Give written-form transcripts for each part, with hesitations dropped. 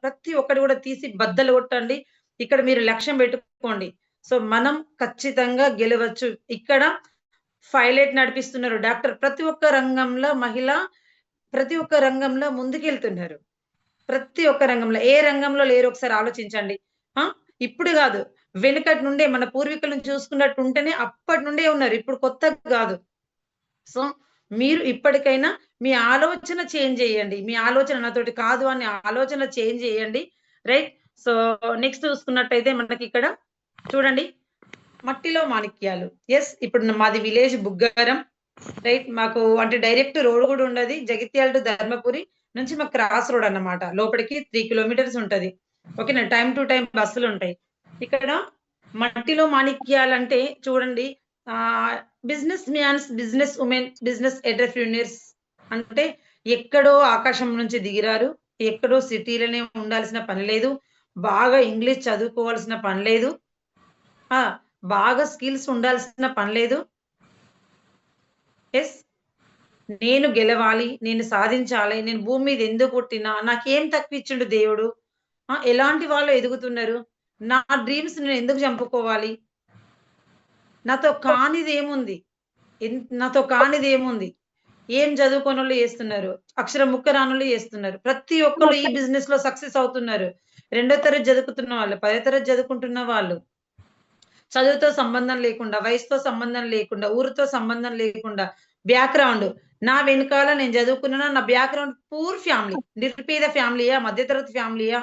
ప్రతి ఒక్కటి కూడా తీసి బద్దలు కొట్టండి. ఇక్కడ మీరు లక్ష్యం పెట్టుకోండి. సో మనం ఖచ్చితంగా గెలవచ్చు. ఇక్కడ పైలట్ నడిపిస్తున్నారు డాక్టర్. ప్రతి ఒక్క రంగంలో మహిళ ప్రతి ఒక్క రంగంలో ముందుకెళ్తున్నారు. ప్రతి ఒక్క రంగంలో. ఏ రంగంలో లేరు ఒకసారి ఆలోచించండి. ఆ! ఇప్పుడు గాదు. వెనకటి నుండే మన పూర్వీకులను చూసుకున్నట్టు ఉంటేనే అప్పటి నుండే ఉన్నారు. ఇప్పుడు కొత్తగా గాదు. సో, మీరు ఇప్పటికైనా మీ ఆలోచన చేంజ్ జేయండి. మీ ఆలోచన నాతోటి కాదు అనే ఆలోచన చేంజ్ జేయండి. రైట్. సో, నెక్స్ట్ చూసుకున్నట్టయితే మనకిక్కడ చూడండి. మట్టిలో మాణిక్యాలు. యెస్. ఇప్పుడు మాది విలేజ్ బుగ్గరం. రైట్. మాకు అంటే డైరెక్ట్ రోడ్ గూడా ఉండది. జగిత్యాల టు ధర్మపురి నుంచి మాకు క్రాస్ రోడ్ అన్నమాట. లోపలికి 3 కిలోమీటర్స్ ఉంటది. ఓకేనా. టైమ్ టు టైమ్ బస్సులుంటాయి. ఇక్కడ మట్టిలో మాణిక్యాలంటే చూడండి. Ah, business mans, business women, business entrepreneurs అంటే ఎక్కడో ఆకాశం నుంచి దిగిరారు. ఎక్కడో సిటీలోనే ఉండాల్సిన పని లేదు. బాగా ఇంగ్లీష్ చదువుకోవాల్సిన పని లేదు. ఆ! బాగా స్కిల్స్ ఉండాల్సిన పని లేదు. యెస్. నేను గెలవాలి, నేను సాధించాలి, నేను భూమి మీద ఎందుకు పుట్టినా, నాకేం తక్కువిచ్చిండు దేవుడు? ఎలాంటి వాళ్ళు ఎదుగుతున్నారు? నా డ్రీమ్స్ నేను ఎందుకు చంపుకోవాలి? నాతో కానిదేముంది? నాతో కానిదేముంది? ఏం చదువుకోనోళ్ళు చేస్తున్నారు. అక్షరం ముక్క రానోళ్ళు చేస్తున్నారు. ప్రతి ఒక్కళ్ళు ఈ బిజినెస్‌లో సక్సెస్ అవుతున్నారు. రెండో తరగతి చదువుకుంటున్న వాళ్ళు, 10వ తరగతి చదువుకుంటున్న వాళ్ళు, చదువుతో సంబంధం లేకుండా, వయసుతో సంబంధం లేకుండా, ఊరితో సంబంధం లేకుండా, బ్యాక్‌గ్రౌండ్ నా వెనకాల నేను చదువుకున్నాను. నా బ్యాక్‌గ్రౌండ్ పూర్ ఫ్యామిలీ. నిరుపేద ఫ్యామిలీయా? మధ్యతరగతి ఫ్యామిలీయా?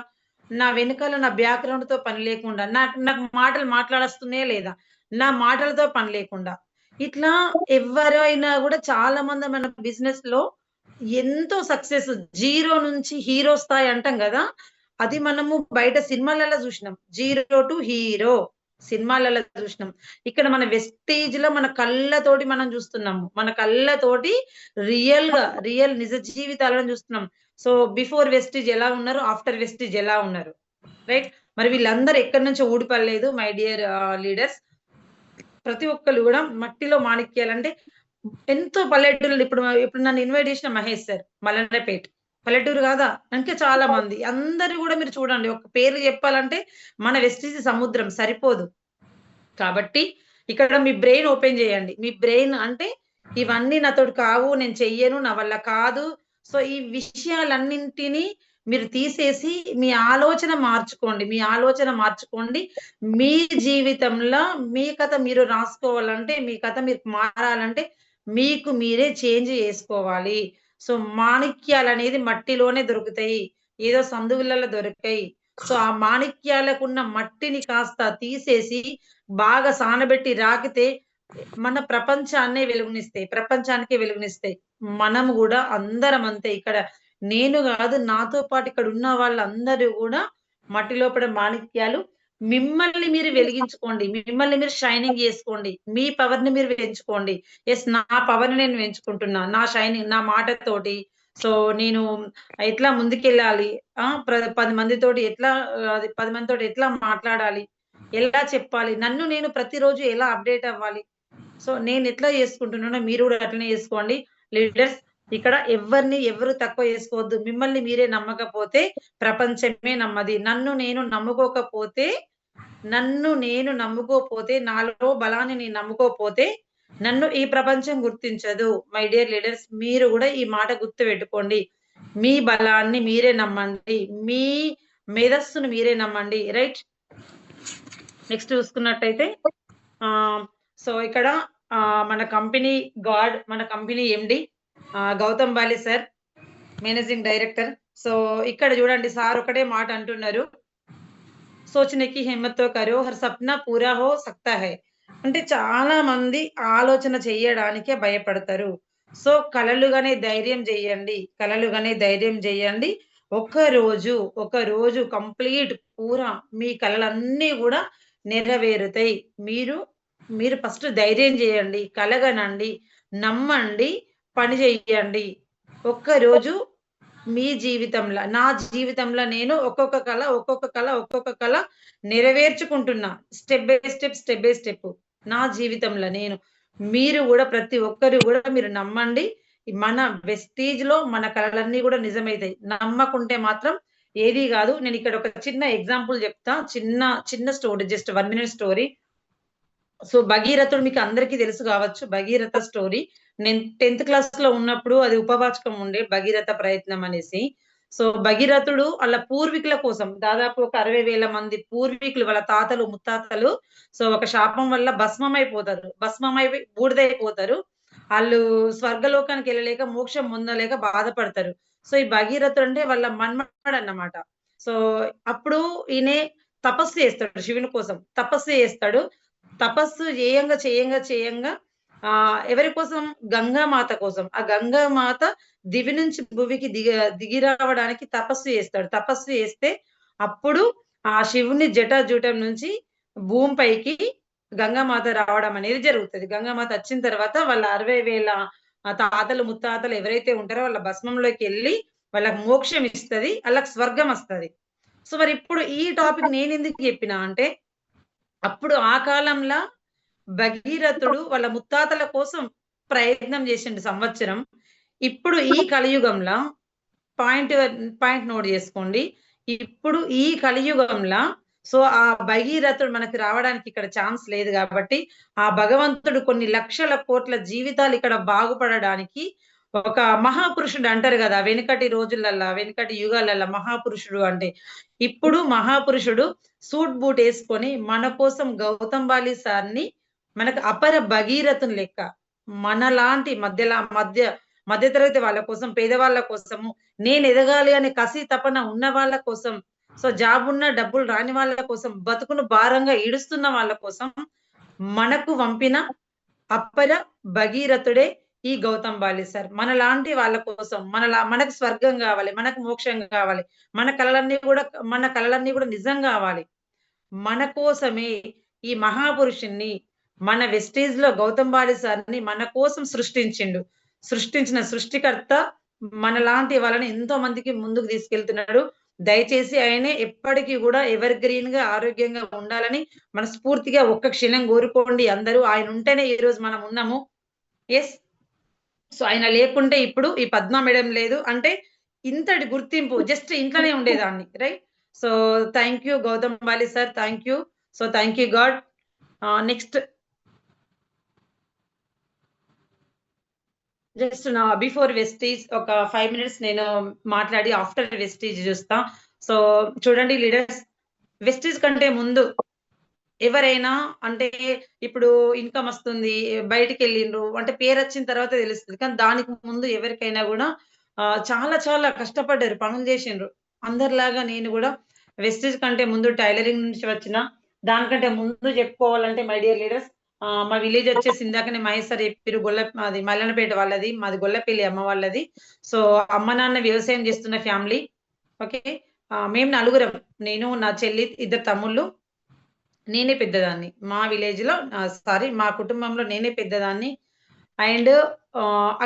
నా వెనకాల నా బ్యాక్‌గ్రౌండ్‌తో పని లేకుండా, నాకు నాకు మాటలు మాట్లాడొస్తున్నాయా లేదా? నా మాటలతో పని లేకుండా. ఇట్లా ఎవ్వరైనా గూడా చాలా మంది మన బిజినెస్‌లో ఎంతో సక్సెస్ జీరో నుంచి హీరో స్థాయి అంటాం గదా! అది మనము బయట సినిమాలలో జూషినాం. జీరో టు హీరో సినిమాలలో జూషినాం. ఇక్కడ మన వెస్టేజ్‌లో మన కళ్ళతోటి మనం జూస్తున్నాము. మన కళ్ళతోటి రియల్ నిజ జీవితాలను జూస్తున్నాం. సో, బిఫోర్ వెస్టీజ్ ఎలా ఉన్నారు? ఆఫ్టర్ వెస్టీజ్ ఎలా ఉన్నారు? రైట్. మరి వీళ్ళందరూ ఎక్కడి నుంచో ఊడిపడలేదు మై డియర్ లీడర్స్. ప్రతి ఒక్కళ్ళు గూడా మట్టిలో మాణిక్యాలంటే ఎంతో పల్లెటూరులో ఇప్పుడు నన్ను ఇన్వైట్ చేసిన మహేష్ సార్ మలనపేట్. పల్లెటూరు కాదా? ఇంకా చాలా మంది. అందరూ గూడా మీరు చూడండి. ఒక పేర్లు చెప్పాలంటే మన వెస్టీజ్ సముద్రం సరిపోదు. కాబట్టి ఇక్కడ మీ బ్రెయిన్ ఓపెన్ చేయండి. మీ బ్రెయిన్ అంటే ఇవన్నీ నాతోటి కావు, నేను చెయ్యను, నా వల్ల కాదు. సో, ఈ విషయాలన్నింటిని మీరు తీసేసి మీ ఆలోచన మార్చుకోండి. మీ ఆలోచన మార్చుకోండి. మీ జీవితంలో మీ కథ మీరు రాసుకోవాలంటే, మీ కథ మీకు మారాలంటే మీకు మీరే చేంజ్ చేసుకోవాలి. సో, మాణిక్యాలనేది మట్టిలోనే దొరుకుతాయి. ఏదో సందువులలో దొరకయి. సో, ఆ మాణిక్యాలకున్న మట్టిని కాస్త తీసేసి బాగా సానబెట్టి రాకితే మన ప్రపంచాన్నే వెలుగునిస్తాయి. ప్రపంచానికే వెలుగునిస్తాయి. మనం గూడా అందరం అంతే. ఇక్కడ నేను గాదు, నాతో పాటు ఇక్కడున్న వాళ్ళందరూ గూడా మట్టి లోపల మాణిక్యాలు. మిమ్మల్ని మీరు వెలిగించుకోండి. మిమ్మల్ని మీరు షైనింగ్ జేసుకోండి. మీ పవర్‌ని మీరు పెంచుకోండి. యెస్. నా పవర్‌ని నేను పెంచుకుంటున్నా. నా షైనింగ్ నా మాటతోటి. సో, నేను ఎట్లా ముందుకెళ్ళాలి? 10 మందితోటి ఎట్లా 10 మందితోటి ఎట్లా మాట్లాడాలి? ఎలా చెప్పాలి? నన్ను నేను ప్రతిరోజు ఎలా అప్‌డేట్ అవ్వాలి? సో, నేనెట్లా చేసుకుంటున్నానో మీరు గూడా అట్లనే చేసుకోండి. లీడర్స్ ఇక్కడ ఎవరు తక్కువ చేసుకోవద్దు. మిమ్మల్ని మీరే నమ్మకపోతే ప్రపంచమే నమ్మది. నన్ను నేను నమ్ముకోపోతే, నాలో బలాన్ని నేను నమ్ముకోపోతే, నన్ను ఈ ప్రపంచం గుర్తించదు. మై డియర్ లీడర్స్ మీరు గూడా ఈ మాట గుర్తుపెట్టుకోండి. మీ బలాన్ని మీరే నమ్మండి. మీ మేధస్సును మీరే నమ్మండి. రైట్. నెక్స్ట్ చూసుకున్నట్టయితే ఆహ్, సో, ఇక్కడ మన company MD Gautam Bali sir, managing director. So, ఇక్కడ చూడండి సార్ ఒకటే మాట అంటున్నారు. సోచనే కి హిమ్మత్తో కరో హర్ సప్నా పూరా హో సక్తా హై. అంటే చాలా మంది ఆలోచన చేయడానికే భయపడతారు. సో, కలలుగనే ధైర్యం జేయండి. ఒక రోజు కంప్లీట్ పూరా మీ కలలన్నీ గూడా నెరవేరుతాయి. మీరు, మీరు ఫస్ట్ ధైర్యం జేయండి. కలగనండి. నమ్మండి. పని జేయండి. ఒక్కరోజు మీ జీవితంలో, నా జీవితంలో నేను ఒక్కొక్క కల నెరవేర్చుకుంటున్నా. Step by step. నా జీవితంలో నేను. మీరు గూడా ప్రతి ఒక్కరు గూడా మీరు నమ్మండి. మన వెస్టీజ్‌లో మన కలలన్నీ గూడా నిజమైతాయి. నమ్మకుంటే మాత్రం ఏది కాదు. నేను ఇక్కడ ఒక చిన్న ఎగ్జాంపుల్ చెప్తా. చిన్న story, just 1 minute story. So, భగీరథుడు మీకు అందరికీ తెలుసు కావచ్చు. భగీరథ స్టోరీ. నేను 10థ్ క్లాస్‌లో ఉన్నప్పుడు అది ఉపవాచకం ఉండే భగీరథ ప్రయత్నం అనేసి. సో, భగీరథుడు ఆళ్ళ పూర్వీకుల కోసం దాదాపు ఒక 60,000 మంది పూర్వీకులు వాళ్ళ తాతలు, ముత్తాతలు సో, ఒక శాపం వల్ల భస్మమైపోతారు. భస్మమైపోయి బూడిదైపోతారు. ఆళ్ళు స్వర్గలోకానికెళ్ళలేక, మోక్షం పొందలేక బాధపడతారు. సో, ఈ భగీరథుడు అంటే వాళ్ళ మన్మడన్నమాట. సో, అప్పుడు ఈయనే తపస్సు చేస్తాడు శివుని కోసం. తపస్సు చేస్తాడు. తపస్సు చేయంగా ఎవరి కోసం? గంగామాత కోసం. ఆ గంగామాత దివి నుంచి భువికి దిగి రావడానికి తపస్సు చేస్తాడు. తపస్సు చేస్తే అప్పుడు ఆ శివుని జటాజూటం నుంచి భూమిపైకి గంగామాత రావడం అనేది జరుగుతది. గంగామాత వచ్చిన తర్వాత వాళ్ళ 60,000 తాతలు, ముత్తాతలు ఎవరైతే ఉంటారో వాళ్ళ భస్మంలోకెళ్ళి వాళ్ళకి మోక్షం ఇస్తది. ఆళ్ళకి స్వర్గం వస్తది. సో, మరిప్పుడు ఈ టాపిక్ నేనెందుకు చెప్పినా అంటే, అప్పుడు ఆ కాలంల భగీరథుడు వాళ్ళ ముత్తాతల కోసం ప్రయత్నం చేసిండు సంవత్సరం. ఇప్పుడు ఈ కలియుగంల పాయింట్ పాయింట్ నోట్ చేసుకోండి. ఇప్పుడు ఈ కలియుగంల సో, ఆ భగీరథుడు మనకి రావడానికి ఇక్కడ ఛాన్స్ లేదు గాబట్టి, ఆ భగవంతుడు కొన్ని లక్షల కోట్ల జీవితాలు ఇక్కడ బాగుపడడానికి ఒక మహాపురుషుడు అంటారు గదా! వెనకటి రోజులల్ల, వెనకటి యుగాలల్ల మహాపురుషుడు అంటే, ఇప్పుడు మహాపురుషుడు సూట్ బూట్ యేసుకొని మన కోసం గౌతమ్ బాలి సార్‌ని మనకు అపర భగీరథుని లెక్క మనలాంటి మధ్య తరగతి వాళ్ళ కోసం, పేదవాళ్ళ కోసము, నేను ఎదగాలి అనే కసి, తపన ఉన్న వాళ్ళ కోసం, సో జాబ్ ఉన్న డబ్బులు రాని వాళ్ళ కోసం, బతుకును భారంగా ఈడుస్తున్న వాళ్ళ కోసం మనకు పంపిన అపర భగీరథుడే ఈ గౌతమ్ బాలి సార్. మనలాంటి వాళ్ళ కోసం, మనకు స్వర్గం గావాలి, మనకు మోక్షం గావాలి, మన కలలన్నీ గూడా నిజం గావాలి. మన కోసమే ఈ మహాపురుషుణ్ణి మన వెస్టీజ్‌లో గౌతమ్ బాలి సార్‌ని మన కోసం సృష్టించిండు. సృష్టించిన సృష్టికర్త మనలాంటి వాళ్ళని ఎంతో మందికి ముందుకు తీసుకెళ్తున్నాడు. దయచేసి ఆయనే ఎప్పటికి గూడా ఎవర్ గ్రీన్‌గా, ఆరోగ్యంగా ఉండాలని మనస్ఫూర్తిగా ఒక్క క్షణం కోరుకోండి అందరూ. ఆయన ఉంటేనే ఈరోజు మనం ఉన్నాము. యెస్. సో, ఆయన లేకుంటే ఇప్పుడు ఈ పద్మ మేడం లేదు. అంటే ఇంతటి గుర్తింపు జస్ట్ ఇంట్లోనే ఉండేదాన్ని. Right? So, thank you Gautam Bali sir. Thank you. So, thank you god. Next just before Vestige ఒక 5 మినిట్స్ నేను మాట్లాడి ఆఫ్టర్ వెస్టీజ్ చూస్తా. సో, చూడండి లీడర్స్, వెస్టీజ్ కంటే ముందు ఎవరైనా అంటే ఇప్పుడు ఇన్‌కమ్ వస్తుంది, బయటికెళ్ళిండ్రు అంటే పేరొచ్చిన తర్వాత తెలుస్తది. కానీ దానికి ముందు ఎవరికైనా గూడా చాలా చాలా కష్టపడ్డారు. పనులు జేషిండ్రు. అందరిలాగా నేను గూడా వెస్టీజ్ కంటే ముందు టైలరింగ్ నుంచి వచ్చిన. దానికంటే ముందు జెప్పుకోవాలంటే మై డియర్ లీడర్స్ మా విలేజ్ వచ్చేసి ఇందాకనే మహేష్ సార్ చెప్పిర్రు. అది మల్లన్నపేట వాళ్ళది. మాది గొల్లపల్లి అమ్మ వాళ్ళది. సో, అమ్మ, నాన్న వ్యవసాయం చేస్తున్న ఫ్యామిలీ. ఓకే. మేము నలుగురం. నేను, నా చెల్లి, ఇద్దరు తమ్ముళ్ళు. నేనే పెద్దదాన్ని. మా విలేజ్‌లో సారీ మా కుటుంబంలో నేనే పెద్దదాన్ని. అండ్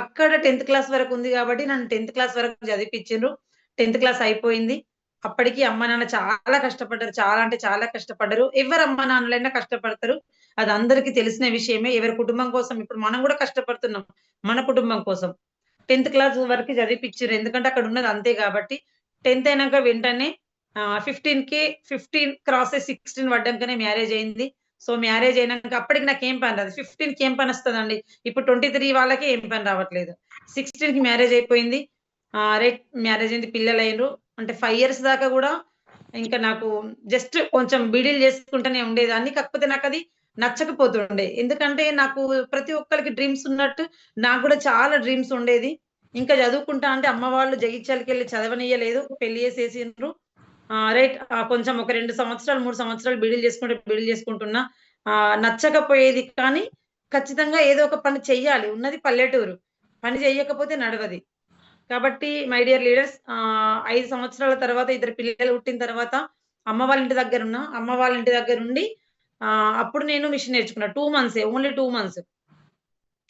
అక్కడ 10థ్ క్లాస్ వరకు ఉంది గాబట్టి నన్ను 10థ్ క్లాస్ వరకు చదివిపిచ్చిండ్రు. 10థ్ క్లాస్ అయిపోయింది. అప్పటికి అమ్మ, నాన్న చాలా కష్టపడ్డారు. చాలా అంటే చాలా కష్టపడ్డారు. ఎవరి అమ్మ నాన్నలైనా కష్టపడతారు. అది అందరికీ తెలిసిన విషయమే. ఎవరి కుటుంబం కోసం ఇప్పుడు మనం గూడా కష్టపడుతున్నాం. మన కుటుంబం కోసం. 10థ్ క్లాస్ వరకు చదివిపిచ్చిర్రు. ఎందుకంటే అక్కడ ఉన్నది అంతే గాబట్టి. 10థ్ అయినంక వెంటనే 15 క్రాసెస్ 16 పడ్డంకనే మ్యారేజ్ అయింది. సో, మ్యారేజ్ అయినంక అప్పటికి నాకేం పని రాదు. 15కి ఏం పనొస్తదండి. ఇప్పుడు 23 వాళ్ళకే ఏం పని రావట్లేదు. 16కి మ్యారేజ్ అయిపోయింది. రైట్ మ్యారేజ్ అయింది. పిల్లలైండ్రు. అంటే 5 ఇయర్స్ దాకా గూడా ఇంకా నాకు జస్ట్ కొంచెం బీడీలు చేసుకుంటూనే ఉండేదాన్ని. కాకపోతే నాకది నచ్చకపోతుండే. ఎందుకంటే నాకు ప్రతి ఒక్కళ్ళకి డ్రీమ్స్ ఉన్నట్టు నాకు గూడా చాలా డ్రీమ్స్ ఉండేది. ఇంకా చదువుకుంటా అంటే అమ్మ వాళ్ళు జగిత్యాలకెళ్ళి చదవనియ్యలేదు. పెళ్లి చేసేసిండ్రు. రైట్. కొంచెం ఒక 2 సంవత్సరాలు, 3 సంవత్సరాలు బీడీలు చేసుకుంటున్నా. నచ్చకపోయేది కానీ, ఖచ్చితంగా ఏదో ఒక పని చెయ్యాలి. ఉన్నది పల్లెటూరు. పని చెయ్యకపోతే నడవది. కాబట్టి మై డియర్ లీడర్స్ 5 సంవత్సరాల తర్వాత ఇద్దరు పిల్లలు పుట్టిన తర్వాత అమ్మ వాళ్ళ ఇంటి దగ్గరున్నా. అమ్మ వాళ్ళ ఇంటి దగ్గరుండి అప్పుడు నేను మిషన్ నేర్చుకున్నా. 2 మంత్సే. Only 2 months.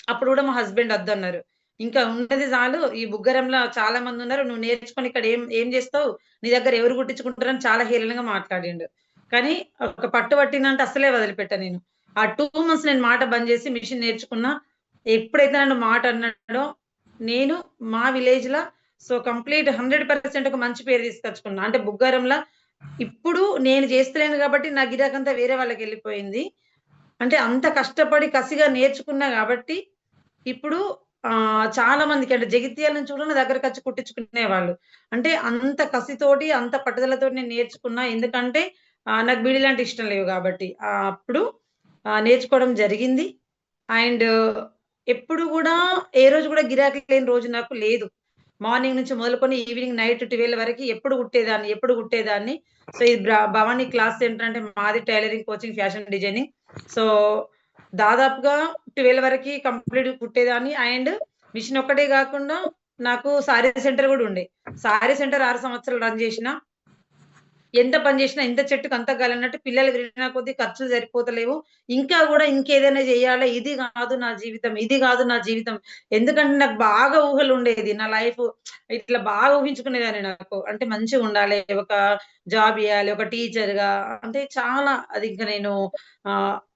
అప్పుడు గూడా మా హస్బెండ్ ఒద్దన్నారు. ఇంకా ఉన్నది చాలు. ఈ బుగ్గరంలో చాలా మందున్నారు. నువ్వు నేర్చుకొని ఇక్కడ ఏం ఏం జేస్తావు? నీ దగ్గర ఎవరు కుట్టించుకుంటారని చాలా హేళనగా మాట్లాడిండు. కానీ ఒక పట్టు పట్టిందంటే అస్సలే వదిలిపెట్టా నేను. ఆ 2 మంత్స్ నేను మాట బంద్ జేసి మిషన్ నేర్చుకున్నా. ఎప్పుడైతే నన్ను మాట అన్నాడో, నేను మా విలేజ్‌ల సో కంప్లీట్ 100% ఒక మంచి పేరు తీసుకొచ్చుకున్నా. అంటే బుగ్గారంలా ఇప్పుడు నేను చేస్తలేను కాబట్టి నా గిరాకంతా వేరే వాళ్ళకెళ్ళిపోయింది. అంటే అంత కష్టపడి కసిగా నేర్చుకున్నా గాబట్టి, ఇప్పుడు చాలా మందికి అంటే జగిత్యాల నుంచి కూడా నా దగ్గరకొచ్చి కుట్టించుకునేవాళ్ళు. అంటే అంత కసితోటి, అంత పట్టుదలతోటి నేను నేర్చుకున్నా. ఎందుకంటే నాకు బీడీలంటే ఇష్టం లేవు గాబట్టి. అప్పుడు నేర్చుకోవడం జరిగింది. అండ్ ఎప్పుడు గూడా ఏ రోజు గూడా గిరాకీ లేని రోజు నాకు లేదు. మార్నింగ్ నుంచి మొదలుకొని ఈవినింగ్ నైట్ 12 వరకి ఎప్పుడు కుట్టేదాన్ని. సో, ఇది భవాని క్లాస్ సెంటర్ అంటే మాది tailoring, coaching, fashion designing. So, దాదాపుగా 12 వరకి కంప్లీట్ కుట్టేదాన్ని. అండ్ మిషన్ ఒక్కటే గాకుండా నాకు సారీ సెంటర్ గూడా ఉండే. సారీ సెంటర్ 6 సంవత్సరాలు రన్ జేసిన. ఎంత పని జేసినా ఇంత చెట్టుకి అంత గాలన్నట్టు పిల్లలు పెరిగిన కొద్దీ ఖర్చులు సరిపోతలేవు. ఇంకా గూడా ఇంకేదైనా జేయాలా, ఇది గాదు నా జీవితం, ఇది గాదు నా జీవితం. ఎందుకంటే నాకు బాగా ఊహలుండేది. నా లైఫ్ ఇట్లా బాగా ఊహించుకునేదాన్ని నాకు. అంటే మంచిగుండాలి, ఒక జాబ్ జేయాలి, ఒక టీచర్‌గా అంటే చాలా అది ఇంక నేను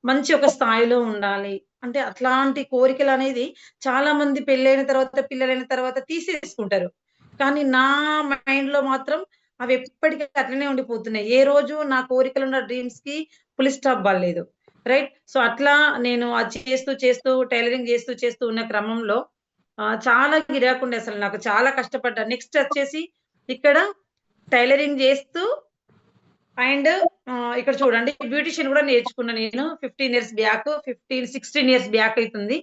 మంచి ఒక స్థాయిలో ఉండాలి. అంటే అట్లాంటి కోరికలనేది చాలా మంది పెళ్లయిన తర్వాత, పిల్లలైన తర్వాత తీసేసుకుంటారు. కానీ నా మైండ్‌లో మాత్రం అవెప్పటికి అట్లనే ఉండిపోతున్నాయి. ఏ రోజు నా కోరికలున్న డ్రీమ్స్‌కి ఫుల్ స్టాప్ పడలేదు. రైట్. సో, అట్లా నేను అది చేస్తూ టైలరింగ్ చేస్తూ ఉన్న క్రమంలో చాలా గిరాకుండే అసలు నాకు. చాలా కష్టపడ్డా. నెక్స్ట్ వచ్చేసి ఇక్కడ టైలరింగ్ చేస్తూ అండ్ ఇక్కడ చూడండి బ్యూటీషియన్ గూడా నేర్చుకున్నా నేను. 15 ఇయర్స్ బ్యాక్, 16 ఇయర్స్ బ్యాక్ అయితుంది.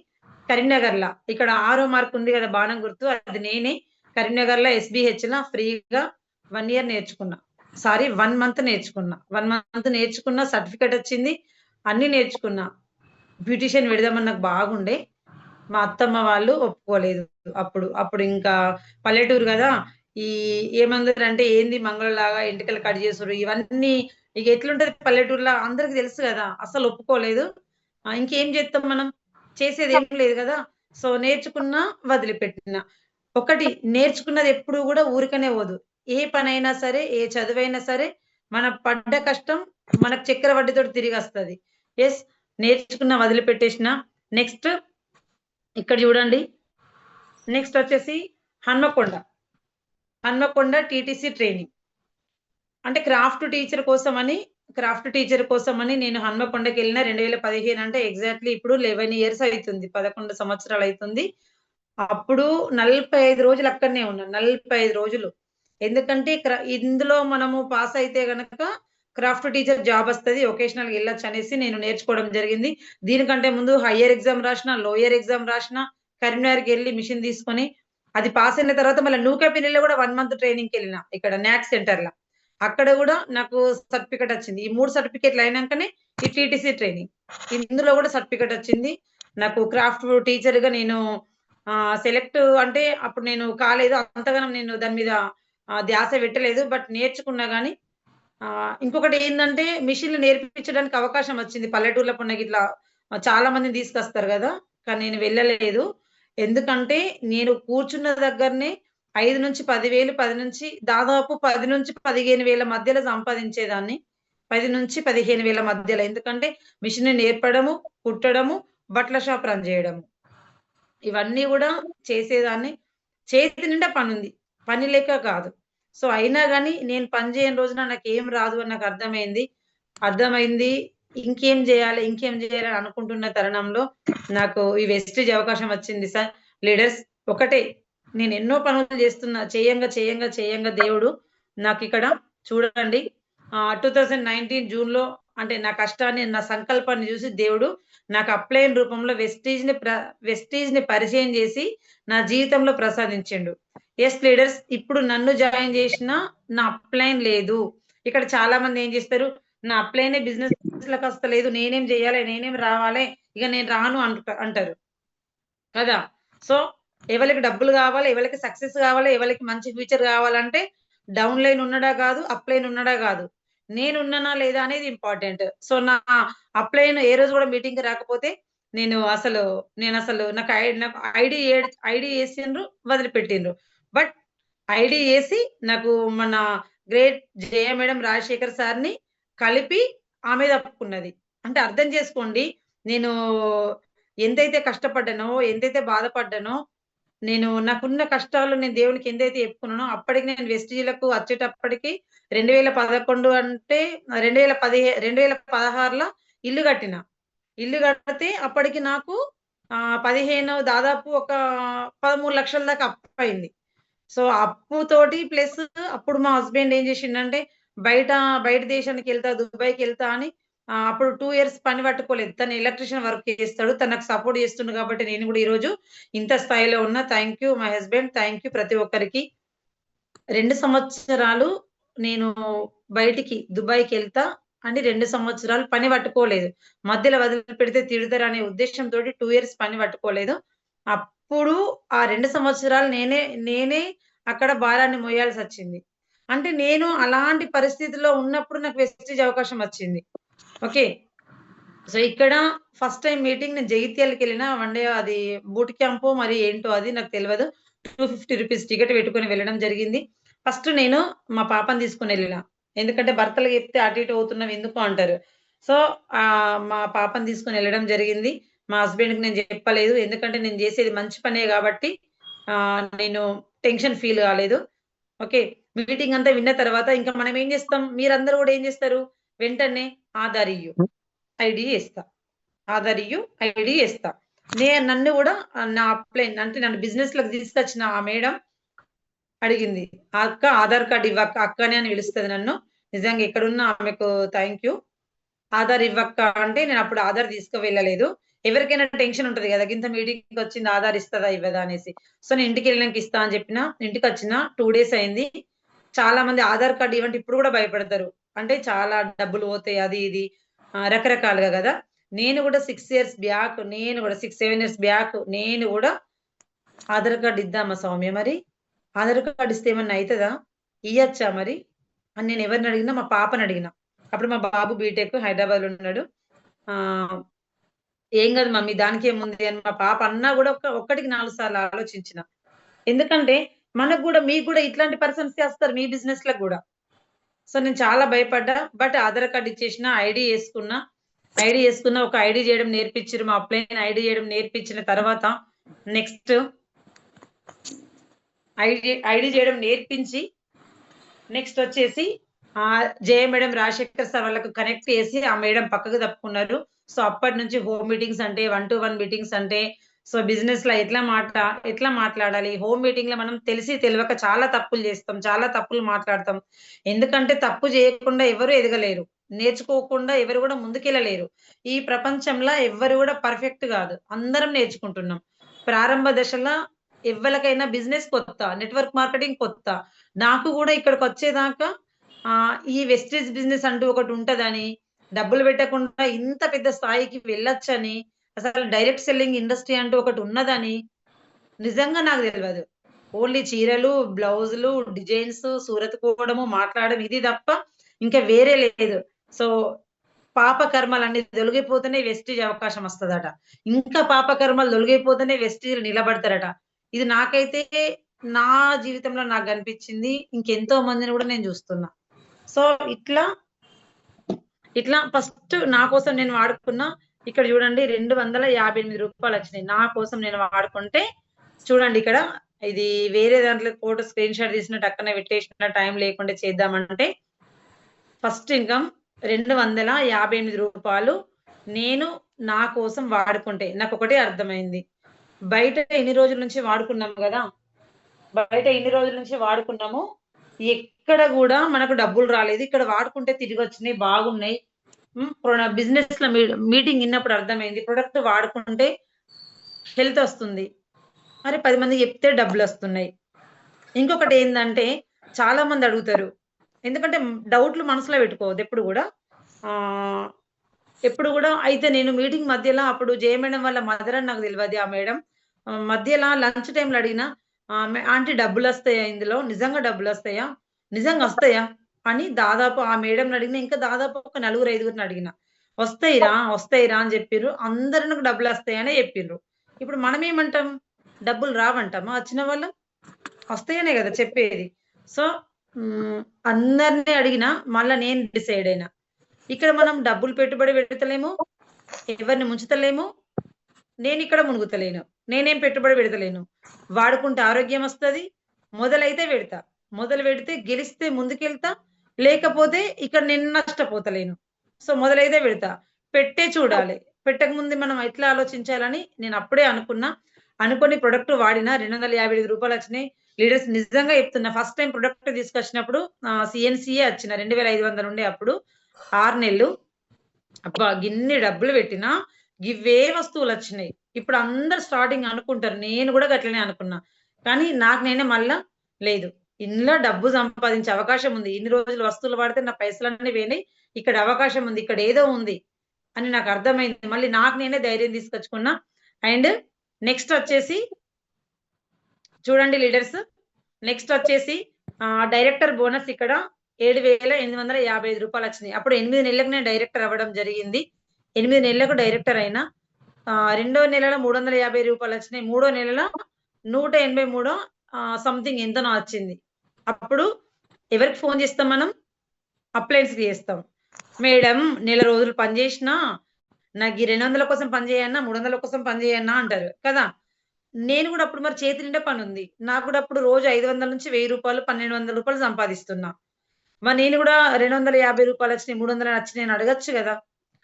కరీంనగర్‌ల. ఇక్కడ ఆరో మార్క్ ఉంది గదా! బాణం గుర్తు. అది నేనే. కరీంనగర్‌లో ఎస్‌బీహెచ్‌ల ఫ్రీగా 1 ఇయర్ నేర్చుకున్నా. సారీ 1 మంత్ నేర్చుకున్నా. 1 మంత్ నేర్చుకున్న సర్టిఫికేట్ వచ్చింది. అన్నీ నేర్చుకున్నా. బ్యూటీషియన్ పెడదామని నాకు బాగుండే. మా అత్తమ్మ వాళ్ళు ఒప్పుకోలేదు అప్పుడు. అప్పుడు ఇంకా పల్లెటూరు గదా! ఈ ఏమన్నారంటే, "ఏంది మంగళలాగా ఎంటికలు కట్ చేసుడు" ఇవన్నీ ఇగ ఎట్లుంటది పల్లెటూరులో అందరికి తెలుసు గదా! అస్సలు ఒప్పుకోలేదు. ఇంకేం జేత్తం మనం? చేసేదేం లేదు గదా! సో, నేర్చుకున్నా, వదిలిపెట్టినా. ఒకటి నేర్చుకున్నది ఎప్పుడు గూడా ఊరికనే పోదు. ఏ పనైనా సరే, ఏ చదువైనా సరే, మనం పడ్డ కష్టం మనకు చక్రవడ్డీతోటి తిరిగొస్తది. యెస్. నేర్చుకున్నా, వదిలిపెట్టేసిన. నెక్స్ట్ ఇక్కడ జూడండి. నెక్స్ట్ వచ్చేసి హన్మకొండ. Hanamkonda TTC training. అంటే క్రాఫ్ట్ టీచర్ కోసమని నేను హన్మకొండకెళ్ళిన 2015 అంటే ఎగ్జాక్ట్‌లీ ఇప్పుడు 11 ఇయర్స్ అయితుంది. 11 సంవత్సరాలయితుంది. అప్పుడు 45 రోజులు అక్కడనే ఉన్నా. 45 రోజులు. ఎందుకంటే ఇందులో మనము పాస్ అయితే గనక క్రాఫ్ట్ టీచర్ జాబ్ వస్తది. వొకేషనల్‌గా ఎళ్ళొచ్చనేసి నేను నేర్చుకోవడం జరిగింది. దీనికంటే ముందు హైయర్ ఎగ్జామ్ రాసిన, లోయర్ ఎగ్జామ్ రాసిన, కరీంనగర్‌కెళ్ళి మిషన్ తీసుకొని అది పాస్ అయిన తర్వాత మళ్ళా నూకపెల్లిలో గూడా 1 మంత్ ట్రైనింగ్‌కెళ్ళిన. ఇక్కడ న్యాక్ సెంటర్‌ల. అక్కడ గూడా నాకు సర్టిఫికేట్ వచ్చింది. ఈ 3 సర్టిఫికేట్‌లు అయినంకనే ఈ టీటీసీ ట్రైనింగ్. ఇందులో గూడా సర్టిఫికేట్ వచ్చింది. నాకు క్రాఫ్ట్ టీచర్‌గా నేను సెలెక్ట్ అంటే అప్పుడు నేను కాలేదు. అంతగనం నేను దాని మీద ధ్యాస పెట్టలేదు. బట్ నేర్చుకున్నా గానీ ఇంకొకటేందంటే మిషన్‌లు నేర్పించడానికి అవకాశం వచ్చింది. పల్లెటూర్ల పొన్నగిట్లా చాలా మందిని తీసుకొస్తారు గదా! కానీ నేను వెళ్ళలేదు. ఎందుకంటే నేను కూర్చున్న దగ్గరనే 5-10,000 దాదాపు 10-15,000 మధ్యలో సంపాదించేదాన్ని. 10-15,000 మధ్యలో. ఎందుకంటే మిషన్ నేర్పడము, కుట్టడము, బట్టల షాప్ రన్ జేయడము. ఇవన్నీ గూడా చేసేదాన్ని. చేతి నిండా పనుంది. పని లేక కాదు. సో, అయినా గాని నేను పని చేయని రోజున నాకేం రాదు అని నాకర్థమైంది. అర్థమైంది. ఇంకేం జేయాలి అని అనుకుంటున్న తరుణంలో నాకు ఈ వెస్టీజ్ అవకాశం వచ్చింది సార్. లీడర్స్ ఒకటే నేనెన్నో పనులు జేస్తున్నా. చేయంగా దేవుడు నాకిక్కడ చూడండి 2019 జూన్‌లో అంటే నా కష్టాన్ని, నా సంకల్పాన్ని జూసి దేవుడు నాకు అప్‌లైన్ రూపంలో వెస్టీజ్‌ని పరిచయం జేసి నా జీవితంలో ప్రసాదించిండు. యెస్ లీడర్స్ ఇప్పుడు నన్ను జాయిన్ జేషినా నా అప్‌లైన్ లేదు. ఇక్కడ చాలా మంది ఏం జేస్తారు, నా అప్‌లైనే బిజినెస్‌లకొస్తలేదు. నేనేం జేయాలే? నేనేం రావాలే? ఇగ నేను రాను అంటారు. కదా! సో, ఎవలకి డబ్బులు గావాలి, ఎవలకి సక్సెస్ గావాలి, ఎవలకి మంచి ఫ్యూచర్ గావాలంటే డౌన్ లైన్ ఉన్నడా గాదు, అప్ లైన్ ఉన్నడా గాదు. నేనున్నానా లేదా అనేది ఇంపార్టెంట్. సో, నా అప్ లైన్ ఏ రోజు గూడా మీటింగ్‌కి రాకపోతే నేనసలు నాకు ఐడీ యేసిండ్రు, వదిలిపెట్టిండ్రు. బట్ ఐడీ యేసి నాకు మన గ్రేట్ జయ మేడం రాజశేఖర్ సార్‌ని కలిపి ఆమె తప్పుకున్నది. అంటే అర్థం చేసుకోండి. నేను ఎంతైతే కష్టపడ్డానో, ఎంతైతే బాధపడ్డానో నేను నాకున్న కష్టాలు నేను దేవునికి ఎంతైతే చెప్పుకున్నానో అప్పటికి నేను వెస్టిజ్‌లకు వచ్చేటప్పటికి 2011 అంటే 2016లో ఇల్లు కట్టిన. ఇల్లు కడితే అప్పటికి నాకు 15 దాదాపు ఒక 13,00,000 దాకా అప్పయింది. సో, అప్పుతోటి ప్లస్ అప్పుడు మా హస్బెండ్ ఏం చేసిండంటే బయట, బయట దేశానికెళ్తా, దుబాయ్‌కెళ్తా అని అప్పుడు 2 ఇయర్స్ పని పట్టుకోలేదు. తను ఎలక్ట్రీషియన్ వర్క్ చేస్తాడు. తను నాకు సపోర్ట్ చేస్తుండు కాబట్టి నేను కూడా ఈరోజు ఇంత స్థాయిలో ఉన్నా. Thank you my husband. Thank you ప్రతి ఒక్కరికి. 2 సంవత్సరాలు నేను బయటికి దుబాయ్‌కెళ్తా అని 2 సంవత్సరాలు పని పట్టుకోలేదు. మధ్యలో వదిలిపెడితే తిడతారనే ఉద్దేశ్యంతోటి 2 ఇయర్స్ పని పట్టుకోలేదు. అప్పుడు ఆ 2 సంవత్సరాలు నేనే అక్కడ భారాన్ని మోయాల్సొచ్చింది. అంటే నేను అలాంటి పరిస్థితిలో ఉన్నప్పుడు నాకు వెస్టీజ్ అవకాశం వచ్చింది. ఓకే. సో, ఇక్కడ ఫస్ట్ టైమ్ మీటింగ్ నేను జగిత్యాలకెళ్ళిన. వన్ డే అది బూట్ క్యాంపో మరి ఏంటో అది నాకు తెలవదు. రూ. 250 టికెట్ పెట్టుకొని వెళ్ళడం జరిగింది. ఫస్ట్ నేను మా పాపని తీసుకొనెళ్ళిన. ఎందుకంటే భర్తలకు చెప్తే అటు ఇటు అవుతున్నావు ఎందుకు అంటారు. సో, మా పాపని తీసుకొనెళ్ళడం జరిగింది. మా హస్బెండ్‌కి నేను చెప్పలేదు. ఎందుకంటే నేను చేసేది మంచి పనే గాబట్టి నేను టెన్షన్ ఫీల్ కాలేదు. ఓకే. మీటింగ్ అంతా విన్న తర్వాత ఇంకా మనం ఏం చేస్తాం? మీరందరూ గూడా ఏం చేస్తారు? వెంటనే ఆధార్ ఇయ్యు. ఐడీ ఇస్తా. ఆధార్ ఇయ్యు, ఐడీ ఇస్తా. నన్ను గూడా నా అప్లైన్ అంటే నన్ను బిజినెస్‌లోకి తీసుకొచ్చిన ఆ మేడం అడిగింది. "అక్క ఆధార్ కార్డ్ ఇవ్వక్క" అక్కనే అని పిలుస్తది నన్ను. నిజంగా ఎక్కడున్నా ఆమెకు థాంక్ యూ. ఆధార్ ఇవ్వక్క అంటే నేనప్పుడు ఆధార్ తీసుకువెళ్ళలేదు. ఎవరికైనా టెన్షన్ ఉంటది గదా! గింత మీటింగ్‌కొచ్చింది ఆధార్ ఇస్తదా? ఇవ్వదా? అనేసి. సో, నేను ఇంటికెళ్ళినంక ఇస్తా అని చెప్పిన. ఇంటికొచ్చిన 2 డేస్ అయింది. చాలా మంది ఆధార్ కార్డ్ ఇవ్వంటే ఇప్పుడు గూడా భయపడతారు. అంటే చాలా డబ్బులు పోతాయి అది ఇది రకరకాలుగా గదా! నేను గూడా 6 ఇయర్స్ బ్యాక్ నేను గూడా 6, 7 ఇయర్స్ బ్యాక్ నేను గూడా ఆధార్ కార్డ్ ఇద్దామా సౌమ్య మరి? ఆధార్ కార్డ్ ఇస్తే ఏమన్నా అయితదా? ఇయ్యచ్చా మరి? అని నేను ఎవరిని అడిగినా మా పాపనడిగిన. అప్పుడు మా బాబు బీటెక్ హైదరాబాద్‌లో ఉన్నాడు. ఆహ్, "ఏం గాదు మమ్మీ దానికేముంది" అని మా పాప అన్నా గూడా ఒక్కటికి 4 సార్లు ఆలోచించిన. ఎందుకంటే మనకు గూడా మీకు గూడా ఇట్లాంటి పర్సన్సే వస్తారు మీ బిజినెస్‌లకు గూడా. సో, నేను చాలా భయపడ్డా. బట్ ఆధార్ కార్డ్ ఇచ్చేసిన, ఐడీ యేసుకున్నా. ఐడీ యేసుకున్న ఒక ఐడీ జేయడం నేర్పించిర్రు. మా అప్లైన్ ఐడీ జేయడం నేర్పించిన తర్వాత నెక్స్ట్ ఐడీ జేయడం నేర్పించి నెక్స్టొచ్చేసి జయ మేడం, రాజశేఖర్ సార్ వాళ్ళకి కనెక్ట్ చేసి ఆ మేడం పక్కకు తప్పుకున్నారు. సో, అప్పటినుంచి హోమ్ మీటింగ్స్ అంటే 1-1 మీటింగ్స్ అంటే సో, బిజినెస్‌లో ఎట్లా మాట్లాడాలి? హోమ్ మీటింగ్‌లో మనం తెలిసి తెలవక చాలా తప్పులు చేస్తాం. చాలా తప్పులు మాట్లాడతాం. ఎందుకంటే తప్పు చేయకుండా ఎవరు ఎదగలేరు. నేర్చుకోకుండా ఎవరు గూడా ముందుకెళ్ళలేరు. ఈ ప్రపంచంలో ఎవ్వరు గూడా పర్ఫెక్ట్ గాదు. అందరం నేర్చుకుంటున్నాం. ప్రారంభ దశలో ఎవ్వలకైనా బిజినెస్ కొత్త. నెట్‌వర్క్ మార్కెటింగ్ కొత్త. నాకు గూడా ఇక్కడికొచ్చేదాకా ఈ వెస్టేజ్ బిజినెస్ అంటూ ఒకటుంటదని, డబ్బులు పెట్టకుండా ఇంత పెద్ద స్థాయికి వెళ్ళొచ్చని, అసలు డైరెక్ట్ సెల్లింగ్ ఇండస్ట్రీ అంటూ ఒకటున్నదని నిజంగా నాకు తెలవదు. ఓన్లీ చీరలు, బ్లౌజులు, డిజైన్స్, సూరతుకోవడము, మాట్లాడడం ఇది తప్ప ఇంకా వేరే లేదు. సో, పాప కర్మలన్నీ తొలగిపోతేనే వెస్టీజ్ అవకాశం వస్తదట. ఇంకా పాప కర్మలు తొలగిపోతేనే వెస్టీజ్‌లు నిలబడతారట. ఇది నాకైతే నా జీవితంలో నాకు గనిపించింది. ఇంకెంతో మందిని గూడా నేను జూస్తున్నా. సో, ఇట్లా, ఇట్లా ఫస్ట్ నా కోసం నేను వాడుకున్న ఇక్కడ చూడండి రూ. 258 వచ్చినాయి. నా కోసం నేను వాడుకుంటే చూడండి ఇక్కడ ఇది వేరే దాంట్లో ఫోటో స్క్రీన్ షాట్ తీసిన టక్కన పెట్టేసిన టైం లేకుండా చేద్దామంటే ఫస్ట్ ఇన్‌కమ్ రూ. 258 నేను నా కోసం వాడుకుంటే నాకొకటే అర్థమైంది. బయట ఎన్ని రోజుల నుంచి వాడుకున్నాం గదా! బయట ఇన్ని రోజుల నుంచి వాడుకున్నాము. ఎక్కడ గూడా మనకు డబ్బులు రాలేదు. ఇక్కడ వాడుకుంటే తిరిగొచ్చినాయి. బాగున్నాయి. బిజినెస్‌లో మీటింగ్ ఇన్నప్పుడు అర్థమైంది. ప్రొడక్ట్ వాడుకుంటే హెల్తొస్తుంది. మరి 10 మందికి చెప్తే డబ్బులొస్తున్నాయి. ఇంకొకటేందంటే చాలా మంది అడుగుతారు. ఎందుకంటే డౌట్‌లు మనసులో పెట్టుకోవద్దు ఎప్పుడు గూడా. ఆహ్, ఎప్పుడు గూడా అయితే నేను మీటింగ్ మధ్యలో అప్పుడు జయ మేడం వాళ్ళ మదర్ అని నాకు తెలవది ఆ మేడం. మధ్యల లంచ్ టైమ్‌లో అడిగిన "ఆంటీ డబ్బులొస్తాయా ఇందులో? నిజంగా డబ్బులొస్తాయా? నిజంగా వస్తాయా?" అని దాదాపు ఆ మేడంని అడిగిన. ఇంకా దాదాపు ఒక నలుగురు, ఐదుగురిని అడిగిన. "వస్తాయిరా, వస్తాయిరా" అని జెప్పిర్రు. అందరూ నాకు డబ్బులొస్తాయనే జెప్పిర్రు. ఇప్పుడు మనమేమంటాం? డబ్బులు రావంటామా వచ్చిన వాళ్ళం? వస్తాయనే గదా చెప్పేది. సో, హ్మ్. అందరిని అడిగినా మళ్ళా నేను డిసైడ్ అయినా. ఇక్కడ మనం డబ్బులు పెట్టుబడి పెడతలేము. ఎవరిని ముంచుతలేము. నేనిక్కడ మునుగుతలేను. నేనేం పెట్టుబడి పెడతలేను. వాడుకుంటే ఆరోగ్యం వస్తది. మొదలైతే పెడతా. మొదలు పెడితే గెలిస్తే ముందుకెళ్తా. లేకపోతే ఇక్కడ నేను నష్టపోతలేను. సో, మొదలైతే పెడతా. పెట్టే చూడాలి. పెట్టకముందే మనం ఎట్లా ఆలోచించాలని నేను అప్పుడే అనుకున్నా. అనుకోని ప్రొడక్ట్ వాడినా. రూ. 255 వచ్చినాయి. లీడర్స్ నిజంగా చెప్తున్నా. ఫస్ట్ టైమ్ ప్రొడక్ట్ తీసుకొచ్చినప్పుడు సీఎన్‌సీయే వచ్చిన 2500 ఉండే అప్పుడు 6 నెలలు. అబ్బా! గిన్ని డబ్బులు పెట్టినా గివ్వే వస్తువులొచ్చినాయి. ఇప్పుడు అందరూ స్టార్టింగ్ అనుకుంటారు. నేను గూడా గట్లనే అనుకున్నా. కానీ నాకు నేనే మళ్ళా లేదు. ఇందులో డబ్బు సంపాదించే అవకాశం ఉంది. ఇన్ని రోజులు వస్తువులు వాడితే నా పైసలన్నీ పోయినాయి. ఇక్కడ అవకాశం ఉంది. ఇక్కడ ఏదో ఉంది అని నాకు అర్థమైంది. మళ్ళీ నాకు నేనే ధైర్యం తీసుకొచ్చుకున్నా. అండ్ నెక్స్ట్ వచ్చేసి చూడండి లీడర్స్. నెక్స్ట్ వచ్చేసి డైరెక్టర్ బోనస్ ఇక్కడ రూ. 7,855 వచ్చినాయి. అప్పుడు 8 నెలలకు నేను డైరెక్టర్ అవ్వడం జరిగింది. 8 నెలలకు డైరెక్టర్ అయినా. రెండో నెలలో రూ. 350 వచ్చినాయి. మూడో నెలలో 183 సంథింగ్ ఎంతనో వచ్చింది. అప్పుడు ఎవరికి ఫోన్ చేస్తాం మనం? అప్లయన్స్‌కి చేస్తాం. మేడం నెల రోజులు పని చేసినా, నాకు ఈ 200 కోసం పని చేయన్నా, 300 కోసం పని చేయన్నా అంటారు కదా! నేను గూడా అప్పుడు మరి చేతి నిండా పనుంది. నాకు గూడా అప్పుడు రోజు 500 నుంచి రూ. 1000, రూ. 1200 సంపాదిస్తున్నా. మరి నేను గూడా రూ. 250 వచ్చినాయి, 300 వచ్చినాయి అని అడగొచ్చు గదా!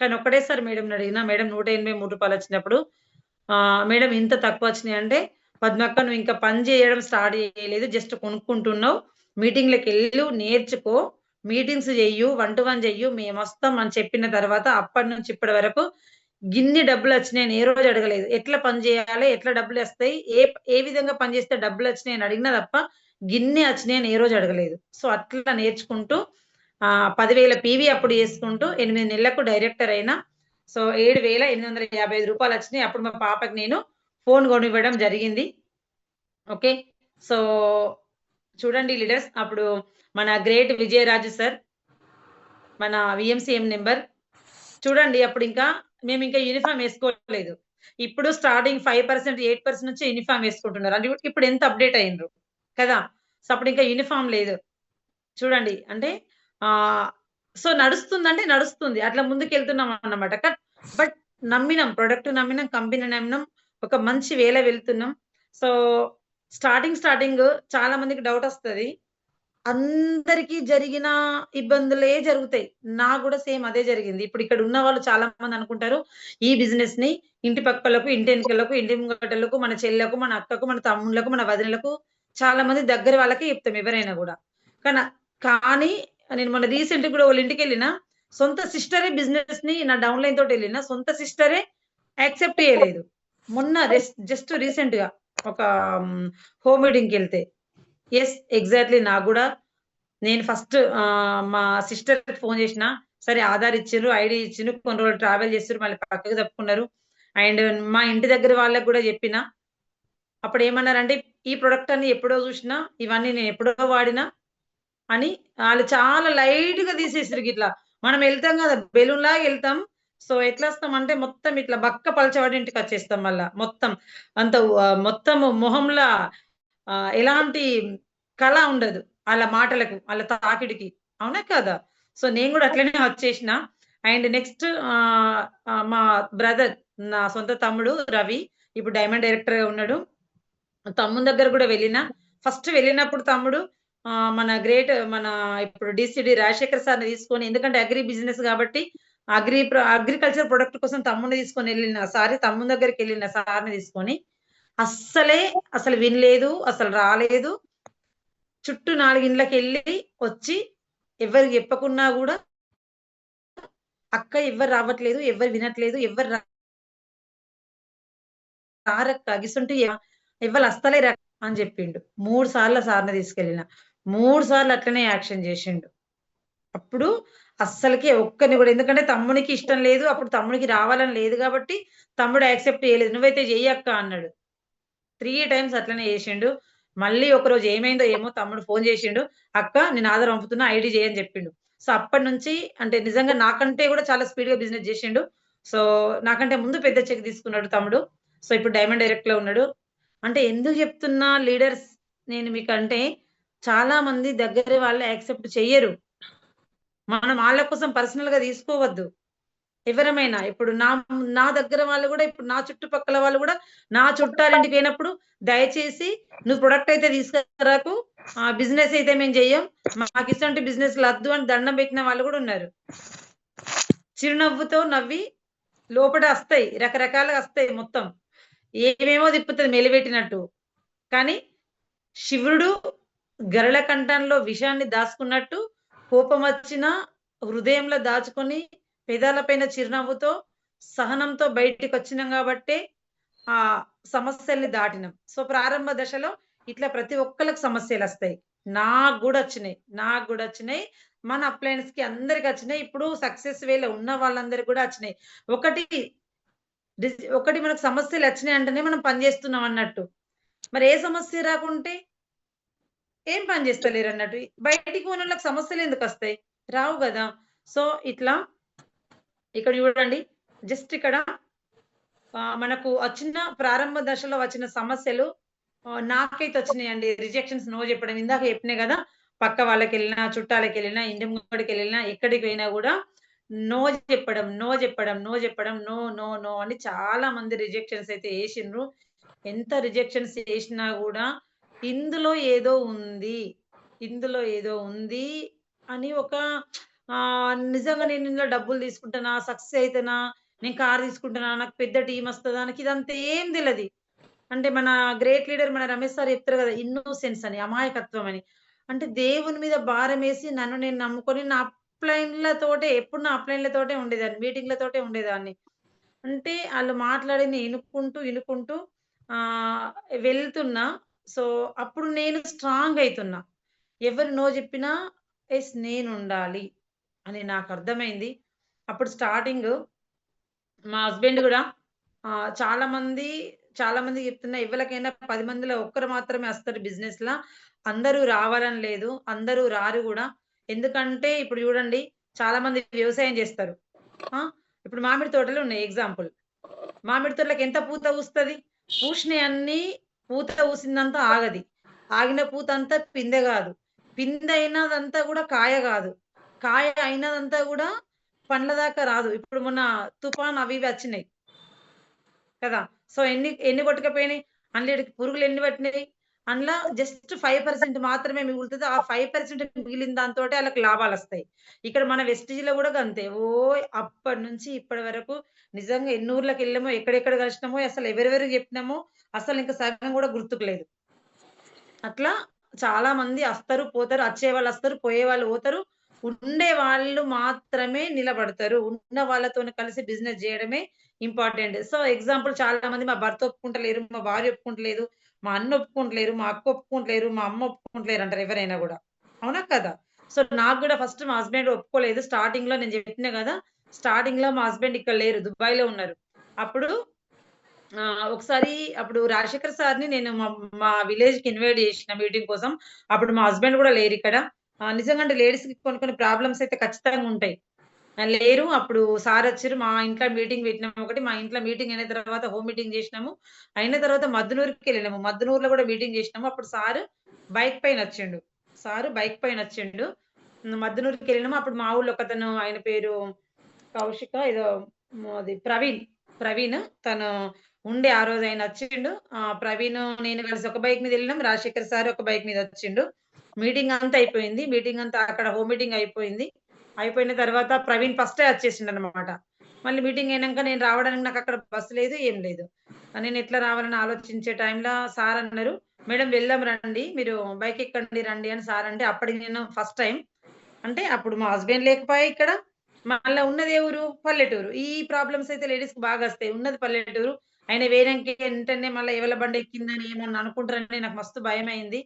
కానీ ఒక్కటేసారి మేడంని అడిగినా. మేడం రూ. 183 వచ్చినప్పుడు మేడం ఇంత తక్కువొచ్చినాయి అంటే, "పద్మక్క నువ్వు ఇంకా పని జేయడం స్టార్ట్ జేయలేదు. జస్ట్ కొనుక్కుంటున్నావు. మీటింగ్‌లకెళ్ళు, నేర్చుకో. Meetings జెయ్యు, 1 to 1 జెయ్యు. మేమొస్తాం" అని చెప్పిన తర్వాత అప్పటి నుంచి ఇప్పటి వరకు గిన్ని డబ్బులొచ్చినాయని ఏ రోజు అడగలేదు. ఎట్లా పని జేయాలి? ఎట్లా డబ్బులొస్తాయి? ఏ విధంగా పని జేస్తే డబ్బులొచ్చినాయని అడిగినా తప్ప, గిన్ని వచ్చినాయని ఏ రోజు అడగలేదు. సో, అట్లా నేర్చుకుంటూ 10,000 పీవీ అప్పుడు చేసుకుంటూ 8 నెలలకు డైరెక్టర్ అయినా. సో, రూ. 7,855 వచ్చినాయి. అప్పుడు మా పాపకి నేను ఫోన్ కొనివ్వడం జరిగింది. ఓకే. సో, చూడండి లీడర్స్ అప్పుడు మన గ్రేట్ విజయరాజు సార్, మన వీఎంసీఎం నంబర్ చూడండి అప్పుడింకా మేమింకా యూనిఫార్మ్ ఏసుకోలేదు. ఇప్పుడు స్టార్టింగ్ 5%, 8% నుంచే యూనిఫార్మ్ ఏసుకుంటున్నారు. అంటే ఇప్పుడు ఎంత అప్‌డేట్ అయిండ్రు కదా! సో, అప్పుడింకా యూనిఫార్మ్ లేదు. చూడండి. అంటే ఆహ్, సో, నడుస్తుందంటే నడుస్తుంది. అట్లా ముందుకెళ్తున్నాం అన్నమాట. బట్ నమ్మినాం. ప్రొడక్ట్ నమ్మినాం. కంపెనీ నమ్మినాం. ఒక మంచి వేలో వెళ్తున్నాం. సో, స్టార్టింగ్ చాలా మందికి డౌటొస్తది. అందరికి జరిగిన ఇబ్బందులే జరుగుతాయి. నాకు గూడా సేమ్ అదే జరిగింది. ఇప్పుడు ఇక్కడ ఉన్న వాళ్ళు చాలా మంది అనుకుంటారు, ఈ బిజినెస్‌ని ఇంటి పక్కోళ్ళకు, ఇంటి ఎనకలకు, ఇంటి ముంగటోళ్ళకు, మన చెల్లకు, మన అక్కకు, మన తమ్ముళ్ళకు, మన వదినలకు చాలా మంది దగ్గర వాళ్ళకే చెప్తాం ఎవరైనా గూడా. కాన కానీ నేను మొన్న రీసెంట్‌గా గూడా వాళ్ళ ఇంటికెళ్ళిన, సొంత సిస్టరే బిజినెస్‌ని నా డౌన్‌లైన్ తోటెళ్ళిన. సొంత సిస్టరే యాక్సెప్ట్ చేయలేదు. మొన్న జస్ట్ రీసెంట్‌గా ఒక హోమ్ మీటింగ్‌కెళ్తే. యెస్. ఎగ్జాక్ట్‌లీ నాకు గూడా నేను ఫస్ట్ మా సిస్టర్‌కి ఫోన్ చేసినా. సరే ఆధార్ ఇచ్చిర్రు, ఐడీ ఇచ్చిండ్రు. కొన్ని రోజులు ట్రావెల్ చేసిర్రు. మళ్ళీ పక్కకు తప్పుకున్నారు. అండ్ మా ఇంటి దగ్గర వాళ్ళకి గూడా చెప్పినా. అప్పుడేమన్నారంటే, "ఈ ప్రొడక్ట్ అన్ని ఎప్పుడో చూషినా. ఇవన్నీ నేను ఎప్పుడో వాడినా" అని ఆళ్ళు చాలా లైట్‌గా తీసేసిర్రు గిట్లా. మనం ఎళ్తాం గదా! బెలూన్‌లాగా ఎళ్తాం. సో, ఎట్లొస్తామంటే మొత్తం ఇట్లా బక్క పలచబడి ఇంటికొచ్చేస్తాం మళ్ళా. మొత్తం అంత మొత్తము మొహంలా ఎలాంటి కళ ఉండదు. ఆళ్ళ మాటలకు, ఆళ్ళ తాకిడికి. అవునా కాదా? సో, నేను గూడా అట్లనే వచ్చేసిన. అండ్ నెక్స్ట్ మా బ్రదర్ నా సొంత తమ్ముడు రవి. ఇప్పుడు డైమండ్ డైరెక్టర్‌గా ఉన్నాడు. తమ్ముని దగ్గర గూడా వెళ్ళినా. ఫస్ట్ వెళ్ళినప్పుడు తమ్ముడు మన ఇప్పుడు డీసీడీ రాజశేఖర్ సార్‌ని తీసుకొని ఎందుకంటే అగ్రి బిజినెస్ గాబట్టి అగ్రికల్చర్ ప్రొడక్ట్ కోసం తమ్ముడిని తీసుకొనెళ్ళిన సారీ తమ్ముని దగ్గరికెళ్ళిన సార్‌ని తీసుకొని అసలు వినలేదు. అసలు రాలేదు. చుట్టూ 4 ఇండ్లకెళ్ళి వచ్చి ఎవ్వరికి చెప్పకున్నా గూడా "అక్క ఎవ్వరు రావట్లేదు. ఎవ్వరు వినట్లేదు. ఎవ్వరు రారక్క గిసుంటియి ఎవ్వలస్తలేరక్క" అని జెప్పిండు. 3 సార్లు సార్‌ని తీసుకెళ్ళిన. 3 సార్లు అట్లనే యాక్షన్ జేషిండు. అప్పుడు అస్సలకి ఒక్కరిని గూడా ఎందుకంటే తమ్మునికి ఇష్టం లేదు. అప్పుడు తమ్ముడికి రావాలని లేదు గాబట్టి తమ్ముడు యాక్సెప్ట్ చేయలేదు. "నువ్వైతే చెయ్యక్క" అన్నాడు. 3 టైమ్స్ అట్లనే చేసిండు. మళ్ళీ ఒకరోజు ఏమైందో ఏమో తమ్ముడు ఫోను చేసిండు. "అక్క నేను ఆధార్ పంపుతున్నా ఐడీ చెయ్యి" అని చెప్పిండు. సో, అప్పటినుంచి అంటే నిజంగా నాకంటే గూడా చాలా స్పీడ్‌గా బిజినెస్ జేసిండు. సో, నాకంటే ముందు పెద్ద చెక్ తీసుకున్నాడు తమ్ముడు. సో, ఇప్పుడు డైమండ్ డైరెక్ట్‌లో ఉన్నాడు. అంటే ఎందుకు చెప్తున్నా లీడర్స్ నేను మీకంటే చాలా మంది దగ్గర వాళ్ళు యాక్సెప్ట్ చెయ్యరు. మనం ఆళ్ళ కోసం పర్సనల్‌గా తీసుకోవద్దు. ఎవరమైనా ఇప్పుడు నా దగ్గర వాళ్ళు గూడా ఇప్పుడు నా చుట్టుపక్కల వాళ్ళు గూడా నా చుట్టాలింటికి పోయినప్పుడు దయచేసి నువ్వు ప్రొడక్ట్ అయితే తీసుకురాకు. బిజినెస్ అయితే మేము జెయ్యం. మాకిసంటి బిజినెస్‌లొద్దు అని దండం పెట్టిన వాళ్ళు గూడా ఉన్నారు. చిరునవ్వుతో నవ్వి లోపట అస్తయి. రకరకాలుగా అస్తయి మొత్తం. ఏమేమో తిప్పుతది మెలిపెట్టినట్టు. కానీ శివుడు గరళ కంఠంలో విషాన్ని దాసుకున్నట్టు కోపమొచ్చినా హృదయంలో దాచుకొని పెదాల పైన చిరునవ్వుతో, సహనంతో బయటికొచ్చినాం గాబట్టే ఆ సమస్యల్ని దాటినాం. సో, ప్రారంభ దశలో ఇట్లా ప్రతి ఒక్కళ్ళకి సమస్యలొస్తాయి. నాకు గూడొచ్చినాయి. నాకు గూడొచ్చినాయి. మన అప్లయన్స్‌కి అందరికొచ్చినాయి. ఇప్పుడు సక్సెస్ వేలో ఉన్న వాళ్ళందరికి గూడా అచ్చినాయి. ఒకటి ఒకటి మనకు సమస్యలొచ్చినాయంటేనే మనం పని జేస్తున్నాం అన్నట్టు. మరి ఏ సమస్య రాకుంటే ఏం పని జేస్తలేరన్నట్టు. బయటికి పోనోళ్ళకి సమస్యలెందుకొస్తాయి? రావు గదా! సో, ఇట్లా ఇక్కడ చూడండి. జస్ట్ ఇక్కడ మనకు వచ్చిన ప్రారంభ దశలో వచ్చిన సమస్యలు నాకైతే వచ్చినాయండి. రిజెక్షన్స్ నో చెప్పడం. ఇందాక చెప్పినా గదా! పక్క వాళ్ళకెళ్ళినా, చుట్టాలకెళ్ళినా, ఇంటి ముంగడికెళ్ళినా, ఎక్కడికి పోయినా గూడా నో చెప్పడం, నో చెప్పడం, నో చెప్పడం, నో, నో, నో అని చాలా మంది రిజెక్షన్స్ అయితే ఏసిండ్రు. ఎంత రిజెక్షన్స్ చేసినా గూడా ఇందులో ఏదో ఉంది. ఇందులో ఏదో ఉంది అని ఒక నిజంగా నేను ఇందులో డబ్బులు తీసుకుంటానా? సక్సెస్ అయితనా? నేను కార్ తీసుకుంటానా? నాకు పెద్ద టీమొస్తదా? నాకిదంతా ఏం తెలది. అంటే మన గ్రేట్ లీడర్ మన రమేష్ సార్ చెప్తారు గదా! ఇన్నోసెన్స్ అని, అమాయకత్వం అని. అంటే దేవుని మీద భారమేసి నన్ను నేను నమ్ముకొని నా అప్‌లైన్‌లతోటే ఎప్పుడు నా అప్‌లైన్‌లతోటే ఉండేదాన్ని. మీటింగ్‌లతోటే ఉండేదాన్ని. అంటే ఆళ్ళు మాట్లాడింది ఇనుకుంటూ, ఇనుకుంటూ ఆహ్, వెళ్తున్నా. సో, అప్పుడు నేను స్ట్రాంగ్ అయితున్నా. ఎవరు నో జెప్పినా యెస్ నేనుండాలి అని నాకర్థమైంది. అప్పుడు స్టార్టింగు మా హస్బెండ్ గూడా చాలా మంది చాలా మందికి చెప్తున్నా ఎవ్వలకైనా 10 మందిలో ఒక్కరు మాత్రమే వస్తారు బిజినెస్‌లా. అందరూ రావాలని లేదు. అందరూ రారు గూడా. ఎందుకంటే ఇప్పుడు చూడండి చాలా మంది వ్యవసాయం జేస్తారు. ఆ! ఇప్పుడు మామిడి తోటలున్నాయి ఎగ్జాంపుల్. మామిడి తోటలకి ఎంత పూత పూస్తది? పూసినయన్నీ పూత పూసిందంతా ఆగది. ఆగిన పూతంతా పిందె గాదు. పిందె అయినదంతా గూడా కాయ గాదు. కాయ అయినదంతా గూడా పండ్ల దాకా రాదు. ఇప్పుడు మొన్న తుఫాన్ అవి ఇవి వచ్చినాయి కదా! సో, ఎన్ని ఎన్ని కొట్టుకపోయినాయి? అందులో పురుగులెన్ని పట్టినాయి? అందులో జస్ట్ 5% మాత్రమే మిగులుతది. ఆ 5% మిగిలిన దాంతోటే ఆళ్ళకి లాభాలొస్తాయి. ఇక్కడ మన వెస్టిజ్‌లో గూడా గంతే. అప్పటినుంచి ఇప్పటి వరకు నిజంగా ఎన్ని ఊర్లకెళ్ళామో, ఎక్కడెక్కడ కలిసినామో, అసలు ఎవరెవరికి చెప్పినామో అసలింక సగం గూడా గుర్తుకు లేదు. అట్లా చాలా మంది అస్తరు, పోతారు. అచ్చేవాళ్ళొస్తారు, పోయేవాళ్ళు పోతారు. ఉండేవాళ్ళు మాత్రమే నిలబడతారు. ఉన్న వాళ్ళతోని కలిసి బిజినెస్ జేయడమే ఇంపార్టెంట్. సో, ఎగ్జాంపుల్ చాలా మంది మా భర్త ఒప్పుకుంటలేరు, మా భార్య ఒప్పుకుంటలేదు, మా అన్న ఒప్పుకుంటలేరు, మా అక్క ఒప్పుకుంటలేరు, మా అమ్మ ఒప్పుకుంటలేరు అంటారు ఎవరైనా గూడా. అవునా? కాదా? సో, నాకు గూడా ఫస్ట్ మా హస్బెండ్ ఒప్పుకోలేదు. స్టార్టింగ్‌లో నేను జెప్పినా గదా! స్టార్టింగ్‌లో మా హస్బెండ్ ఇక్కడ లేరు. దుబాయ్‌లో ఉన్నారు. అప్పుడు ఒకసారి అప్పుడు రాజశేఖర్ సార్‌ని నేను మా విలేజ్‌కి ఇన్వైట్ జేషిన మీటింగ్ కోసం. అప్పుడు మా హస్బెండ్ గూడా లేరిక్కడ. నిజంగా అంటే లేడీస్‌కి కొన్ని కొన్ని ప్రాబ్లమ్స్ అయితే ఖచ్చితంగా ఉంటాయి. లేరు. అప్పుడు సారొచ్చిర్రు. మా ఇంట్లో మీటింగ్ పెట్టినాం ఒకటి. మా ఇంట్లో మీటింగ్ అయిన తర్వాత హోమ్ మీటింగ్ జేసినాము. అయిన తర్వాత మద్దునూరుకెళ్ళినాము. మద్దునూరులో గూడా మీటింగ్ జేసినాము. అప్పుడు సారు బైక్ పైనొచ్చిండు. సారు బైక్ పైనొచ్చిండు. మద్దునూరుకెళ్ళినాము. అప్పుడు మా ఊళ్ళో ఒకతను ఆయన పేరు కౌశిక ఏదో అది ప్రవీణ్. ప్రవీణ్ తను ఉండే ఆ రోజు ఆయనొచ్చిండు. ప్రవీణ్ నేను కలిసి ఒక బైక్ మీదెళ్ళినాం. రాజశేఖర్ సార్ ఒక బైక్ మీదొచ్చిండు. మీటింగ్ అంతా అయిపోయింది. మీటింగ్ అంతా అక్కడ హోమ్ మీటింగ్ అయిపోయింది. అయిపోయిన తర్వాత ప్రవీణ్ ఫస్టే వచ్చేసిండనమాట. మళ్ళీ మీటింగ్ అయినంక నేను రావడానికి నాకక్కడ బస్ లేదు, ఏం లేదు. నేనెట్లా రావాలని ఆలోచించే టైంలో సార్ అన్నారు, "మేడం వెళ్దాం రండి. మీరు బైక్ ఎక్కండి రండి" అని సార్ అంటే అప్పటికి నేను ఫస్ట్ టైమ్ అంటే అప్పుడు మా హస్బెండ్ లేకపోయే ఇక్కడ. మళ్ళా ఉన్నది ఏ ఊరు? పల్లెటూరు. ఈ ప్రాబ్లమ్స్ అయితే లేడీస్‌కి బాగొస్తాయి. ఉన్నది పల్లెటూరు. ఆయన వేరంకి ఎంటనే మళ్ళా ఎవల బండి ఎక్కిందని ఏమన్నా అనుకుంటారని నాకు మస్తు భయమైంది.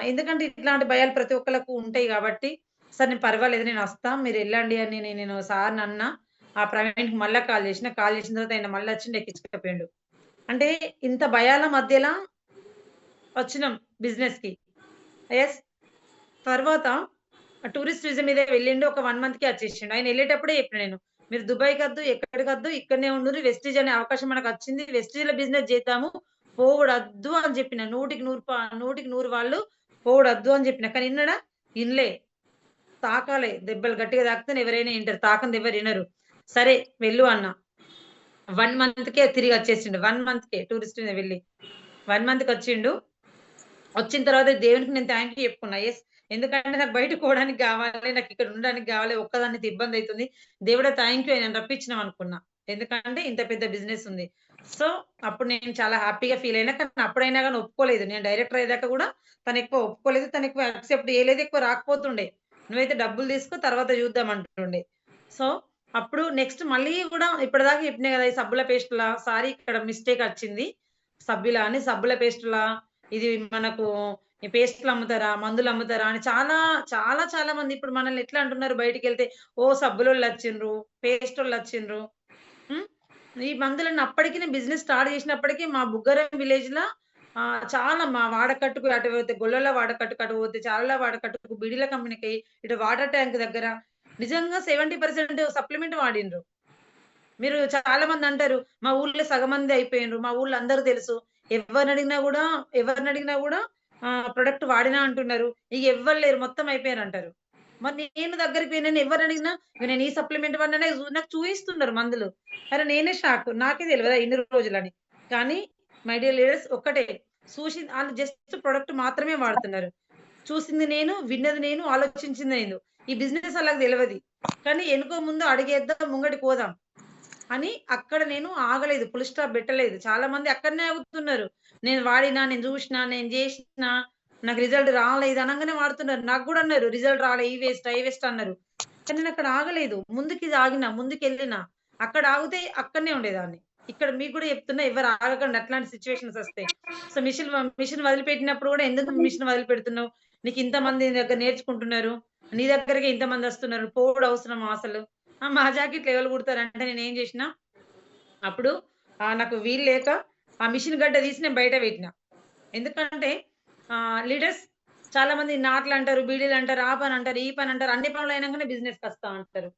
ఎందుకంటే ఇట్లాంటి భయాలు ప్రతి ఒక్కళ్ళకు ఉంటాయి గాబట్టి, "సార్ నేను పర్వాలేదు నేనొస్తా. మీరెళ్ళండి" అని నేను సార్‌నన్నా. ఆ ప్రవీణ్‌కి మళ్ళా కాల్ జేషిన. కాల్ జేసిన తర్వాత ఆయన మళ్ళొచ్చిండు ఎక్కించుకపోయిండు. అంటే ఇంత భయాల మధ్యల వచ్చినాం బిజినెస్‌కి. యెస్. తర్వాత టూరిస్ట్ వీసా మీద వెళ్ళిండు. ఒక 1 మంత్‌కే వచ్చేసిండు. ఆయన ఎళ్ళేటప్పుడే చెప్పిన నేను. "మీరు దుబాయ్‌కొద్దు, ఎక్కడికొద్దు ఇక్కడనే ఉండుర్రి. వెస్టీజ్ అనే అవకాశం మనకొచ్చింది. వెస్టీజ్‌లో బిజినెస్ చేద్దాము. పోవుడొద్దు" అని చెప్పిన. 100కి 100 వాళ్ళు పోవుడొద్దు అని చెప్పిన. కానీ ఇన్నడా? ఇనలే. తాకాలే. దెబ్బలు గట్టిగా తాకితేనే ఎవరైనా ఇంటరు. తాకంది ఎవరు ఇనరు. సరే వెళ్ళు అన్నా. 1 మంత్‌కే తిరిగి వచ్చేసిండు. 1 మంత్‌కే టూరిస్ట్ మీద వెళ్ళి. 1 మంత్‌కొచ్చిండు. వచ్చిన తర్వాత దేవునికి నేను థాంక్ యూ చెప్పుకున్నా. ఎందుకంటే నాకు బయటకి పోవడానికి గావాలి. నాకిక్కడ ఉండడానికి గావాలి. ఒక్కదాన్నయితే ఇబ్బందయితుంది. దేవుడా థాంక్ యూ నన్ను రప్పించినావు అనుకున్నా. ఎందుకంటే ఇంత పెద్ద బిజినెస్ ఉంది. సో, అప్పుడు నేను చాలా హ్యాపీగా ఫీల్ అయినా. కానీ అప్పుడైనా గాని ఒప్పుకోలేదు. నేను డైరెక్టర్ అయ్యేదాకా గూడా తనెక్కువ ఒప్పుకోలేదు. తనెక్కువ యాక్సెప్ట్ చేయలేదు. ఎక్కువ రాకపోతుండే. "నువ్వైతే డబ్బులు తీసుకో తర్వాత చూద్దాం" అంటుండే. సో, అప్పుడు నెక్స్ట్ మళ్ళీ గూడా ఇప్పటిదాకా చెప్పినా గదా! ఈ సబ్బుల పేస్టులా సారీ ఇక్కడ మిస్టేక్ అచ్చింది. సబ్బిలా అని సబ్బుల పేస్టులా ఇది మనకు ఈ పేస్టులు అమ్ముతారా? మందులు అమ్ముతారా? అని చాలా, చాలా, చాలా మంది ఇప్పుడు మనల్ని ఎట్లా అంటున్నారు బయటికెళ్తే, ఓ సబ్బులోళ్ళొచ్చిండ్రు, పేస్టోళ్ళొచ్చిండ్రు. హ్మ్. ఈ మందులను అప్పటికి నేను బిజినెస్ స్టార్ట్ చేసినప్పటికి మా బుగ్గరం విలేజ్‌ల చాలా మా వాడకట్టుకు అటు పోతే గొల్లల వాడకట్టుకు, అటు పోతే చారల వాడకట్టుకు, బీడీల కంపెనీకి, ఇటు వాటర్ ట్యాంక్ దగ్గర నిజంగా 70% సప్లిమెంట్ వాడిండ్రు. మీరు చాలా మందంటారు, మా ఊర్లో సగం మంది అయిపోయిండ్రు. మా ఊర్లో అందరికి తెలుసు. ఎవరినడిగినా గూడా ఎవరినడిగినా గూడా ప్రొడక్ట్ వాడినా అంటున్నారు. ఇగ ఎవ్వరు లేరు మొత్తం అయిపోయారంటారు. మరి నేను దగ్గరికి పోయి నేను ఎవరినడిగినా ఇగ నేను ఈ సప్లిమెంట్ వాడిననే నాకు చూయిస్తున్నారు మందులు. అరె నేనే షాక్. నాకే తెలవదా ఇన్ని రోజులని. కానీ మై డియర్ లీడర్స్ ఒక్కటే ఆళ్ళు జస్ట్ ప్రొడక్ట్ మాత్రమే వాడుతున్నారు. చూసింది నేను, విన్నది నేను, ఆలోచించింది నేను. ఈ బిజినెస్ ఆళ్ళకి తెలవది. కానీ ఎనకో ముందో అడుగేద్దాం, ముంగటికి పోదాం. అని అక్కడ నేను ఆగలేదు. ఫుల్ స్టాప్ పెట్టలేదు. చాలా మంది అక్కడనే ఆగుతున్నారు. నేను వాడినా, నేను జూషినా, నేను జేషినా, నాకు రిజల్ట్ రాలేదు అనంగానే వాడుతున్నారు. నాకు గూడా అన్నారు. రిజల్ట్ రాలే. ఈ వేస్ట్, ఐ వేస్ట్ అన్నారు. కానీ నేనక్కడ ఆగలేదు. ముందుకెళ్ళినా. అక్కడ ఆగితే అక్కడనే ఉండేదాన్ని. ఇక్కడ మీకు గూడా చెప్తున్నా ఎవరు ఆగకండి అట్లాంటి సిట్యుయేషన్స్ వస్తే. సో, మిషన్ వదిలిపెట్టినప్పుడు గూడా ఎందుకు మిషన్ వదిలిపెడుతున్నావు? నీకింతమంది నీ దగ్గర నేర్చుకుంటున్నారు. నీ దగ్గరకే ఇంతమందొస్తున్నారు. పోవుడు అవసరమా అసలు? మా జాకెట్‌లు ఎవలు కుడతారంటే నేనేం జేషినా, అప్పుడు నాకు వీలు లేక ఆ మిషన్ గడ్డ తీసి నేను బయట పెట్టినా. ఎందుకంటే లీడర్స్ చాలా మంది నాట్లంటారు, బీడీలంటారు, ఆ పనంటారు, ఈ పనంటారు. అన్ని పనులు అయినంకనే బిజినెస్‌కొస్తా అంటారు.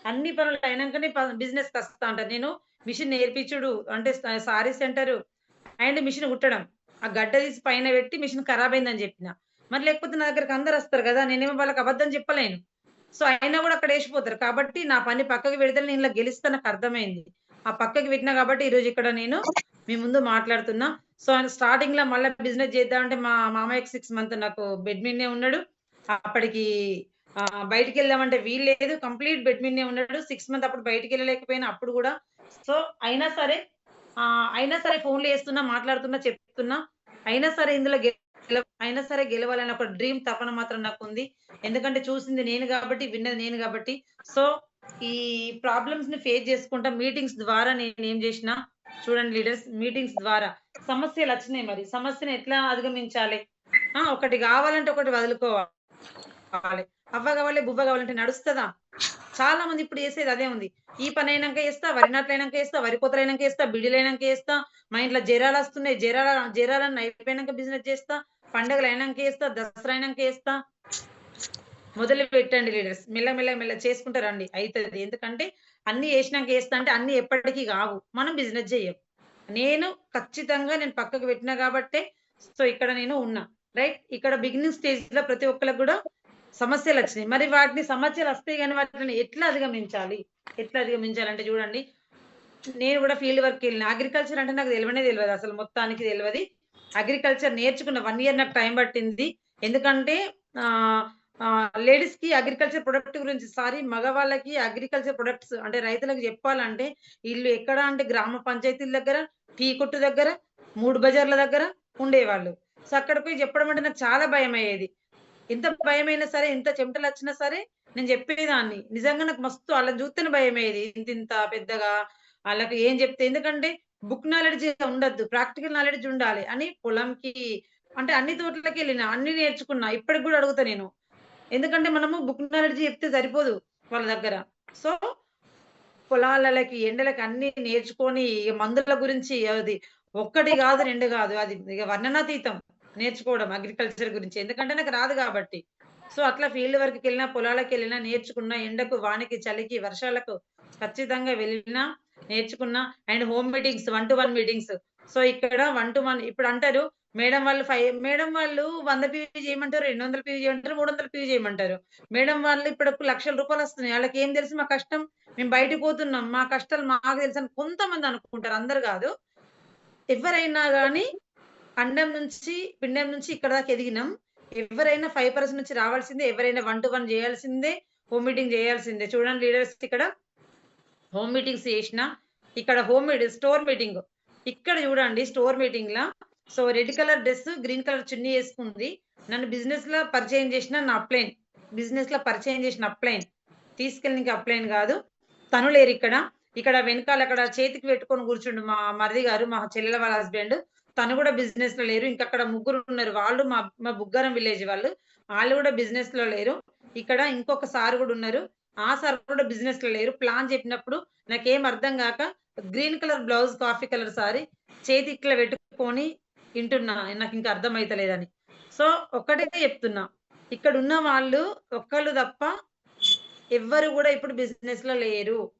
అన్ని పనులు అయినంకనే బిజినెస్‌కొస్తా అంటారు. నేను మిషన్ నేర్పించుడు అంటే సారీ సెంటరు అండ్ మిషన్ కుట్టడం. ఆ గడ్డ తీసి పైన పెట్టి మిషన్ ఖరాబయిందని జెప్పిన. మరి లేకపోతే నా దగ్గరకి అందరొస్తారు గదా! నేనేమో వాళ్ళకి అబద్ధం చెప్పలేను. సో, అయినా గూడా అక్కడేసిపోతారు. కాబట్టి నా పని పక్కకి పెడితే నేను ఇలా గెలుస్తా నాకర్థమైంది. ఆ పక్కకి పెట్టినా కాబట్టి ఈరోజు ఇక్కడ నేను మీ ముందు మాట్లాడుతున్నా. సో, స్టార్టింగ్‌లో మళ్ళా బిజినెస్ చేద్దామంటే మా మామయ్యకి 6 మంత్ నాకు బెడ్ మీదనే ఉన్నాడు. అప్పటికి బయటికెళ్దామంటే వీల్లేదు. కంప్లీట్ బెడ్ మీదనే ఉన్నాడు. 6 మంత్ అప్పుడు బయటికెళ్ళలేకపోయినా అప్పుడు గూడా. సో, అయినా సరే ఫోన్‌లు చేస్తున్నా, మాట్లాడుతున్నా, చెప్తున్నా. అయినా సరే ఇందులో అయినా సరే గెలవాలని ఒక డ్రీమ్ తపన మాత్రం నాకుంది. ఎందుకంటే చూసింది నేను గాబట్టి, విన్నది నేను గాబట్టి. సో, ఈ ప్రాబ్లమ్స్‌ని ఫేస్ చేసుకుంటా మీటింగ్స్ ద్వారా నేనేం జేసినా చూడండి లీడర్స్ మీటింగ్స్ ద్వారా సమస్యలొచ్చినాయి మరి. సమస్యను ఎట్లా అధిగమించాలి? ఒకటి గావాలంటే ఒకటి వదులుకోవాలి. అవ్వ గావాలి, బువ్వ గావాలంటే నడుస్తదా? చాలా మంది ఇప్పుడు చేసేది అదే ఉంది. ఈ పనైనంక చేస్తా, వరి నాట్లయినంక చేస్తా, వరి కోతలైనంక చేస్తా, బిడిలైనంక చేస్తా, మా ఇంట్లో జరాలొస్తున్నాయి. జరాలన్నీ అయిపోయినంక బిజినెస్ చేస్తా, పండుగలైనంక చేస్తా, దసరా అయినంక చేస్తా. మొదలుపెట్టండి లీడర్స్. మెల్లగా చేసుకుంటా రండి. అయితది. ఎందుకంటే అన్నీ చేసినంక చేస్తా అంటే అన్నీ ఎప్పటికి గావు. మనం బిజినెస్ జెయ్యం. నేను ఖచ్చితంగా పక్కకు పెట్టినా గాబట్టే సో, ఇక్కడ నేను ఉన్నా. రైట్. ఇక్కడ బిగినింగ్ స్టేజ్‌లో ప్రతి ఒక్కళ్ళకి గూడా సమస్యలొచ్చినాయి. మరి సమస్యలొస్తాయి గాని వాటిని ఎట్లా అధిగమించాలి? ఎట్లా అధిగమించాలంటే చూడండి, నేను గూడా ఫీల్డ్ వర్క్‌కెళ్ళిన. అగ్రికల్చర్ అంటే నాకు తెలవనే తెలవదు. అసలు మొత్తానికి తెలవది. అగ్రికల్చర్ నేర్చుకున్న 1 ఇయర్ నాకు టైం పట్టింది. ఎందుకంటే ఆహ్, లేడీస్‌కి అగ్రికల్చర్ ప్రొడక్ట్ గురించి మగవాళ్ళకి అగ్రికల్చర్ ప్రొడక్ట్స్ అంటే రైతులకు చెప్పాలంటే ఈళ్ళు ఎక్కడ అంటే గ్రామ పంచాయతీల దగ్గర, టీ కొట్టు దగ్గర, 3 బజార్ల దగ్గర ఉండేవాళ్ళు. సో, అక్కడికి పోయి చెప్పడం అంటే నాకు చాలా భయమయ్యేది. ఎంత భయమైనా సరే, ఎంత చెమటలొచ్చినా సరే నేను జెప్పేదాన్ని. నిజంగా నాకు మస్తు ఆళ్ళని జూత్తేనే భయమయ్యేది. ఇంతింత పెద్దగా ఆళ్ళకి ఏం జెప్తే ఎందుకంటే బుక్ నాలెడ్జ్ ఉండొద్దు. ప్రాక్టికల్ నాలెడ్జ్ ఉండాలి అని పొలంకి అంటే అన్ని తోటలకెళ్ళినా, అన్నీ నేర్చుకున్నా. ఇప్పటికి గూడా అడుగుతా నేను. ఎందుకంటే మనము బుక్ నాలెడ్జ్ చెప్తే సరిపోదు వాళ్ళ దగ్గర. సో, పొలాలకి, ఎండలకి అన్నీ నేర్చుకొని ఇగ మందుల గురించి అది ఒక్కటి గాదు, 2 గాదు. అది ఇగ వర్ణనాతీతం నేర్చుకోవడం అగ్రికల్చర్ గురించి. ఎందుకంటే నాకు రాదు గాబట్టి. సో, అట్లా ఫీల్డ్ వర్క్‌కెళ్ళినా, పొలాలకెళ్ళినా నేర్చుకున్నా. ఎండకు, వానకి, చలికి, వర్షాలకు ఖచ్చితంగా వెళ్ళినా, నేర్చుకున్నా. And home meetings, 1-1 meetings. So, ఇక్కడ 1-1 ఇప్పుడంటారు మేడం వాళ్ళు 100 పీవీ చేయమంటారు, 200 పీవీ చేయమంటారు, 300 పీవీ చేయమంటారు. మేడం వాళ్ళు ఇప్పుడు లక్షల రూపాయలొస్తున్నాయి. ఆళ్ళకేం తెలుసు మా కష్టం? మేము బయటికి పోతున్నాం. మా కష్టాలు మాకు తెలుసని కొంతమంది అనుకుంటారు. అందరూ గాదు. ఎవ్వరైనా గాని అండం నుంచి, పిండం నుంచి ఇక్కడ దాకా ఎదిగినాం. ఎవరైనా 5% నుంచి రావాల్సిందే. ఎవరైనా 1-1 జేయాల్సిందే. Home meeting జేయాల్సిందే. చూడండి లీడర్స్ ఇక్కడ హోమ్ మీటింగ్స్ చేషినా. ఇక్కడ స్టోర్ మీటింగ్. ఇక్కడ చూడండి స్టోర్ మీటింగ్‌ల red colour dress, green colour చున్నీ యేసుకుంది. నన్ను బిజినెస్‌ల పరిచయం చేసిన నా అప్‌లైన్. బిజినెస్‌ల పరిచయం చేసిన అప్‌లైన్. తీసుకెళ్ళనీకి అప్‌లైన్ గాదు. తను లేరిక్కడ. ఇక్కడ వెనకాల అక్కడ చేతికి పెట్టుకొని కూర్చుండు మా మరిది గారు, మా చెల్లెల వాళ్ళ హస్బెండ్. తను గూడా బిజినెస్‌లో లేరు. ఇంకక్కడ ముగ్గురున్నారు. వాళ్ళు మా మా బుగ్గారం విలేజ్ వాళ్ళు. ఆళ్ళు గూడా బిజినెస్‌లో లేరు. ఇక్కడ ఇంకొక సార్ గూడా ఉన్నారు. ఆ సార్ కూడా బిజినెస్‌లో లేరు. ప్లాన్ చెప్పినప్పుడు నాకేం అర్థం గాక green colour blouse, coffee colour sorry చేతి ఇట్లా పెట్టుకొని వింటున్నా. నాకింక అర్థమైతలేదని. సో, ఒక్కటే చెప్తున్నా. ఇక్కడున్న వాళ్ళు ఒక్కళ్ళు తప్ప ఎవ్వరు గూడా ఇప్పుడు బిజినెస్‌లో లేరు.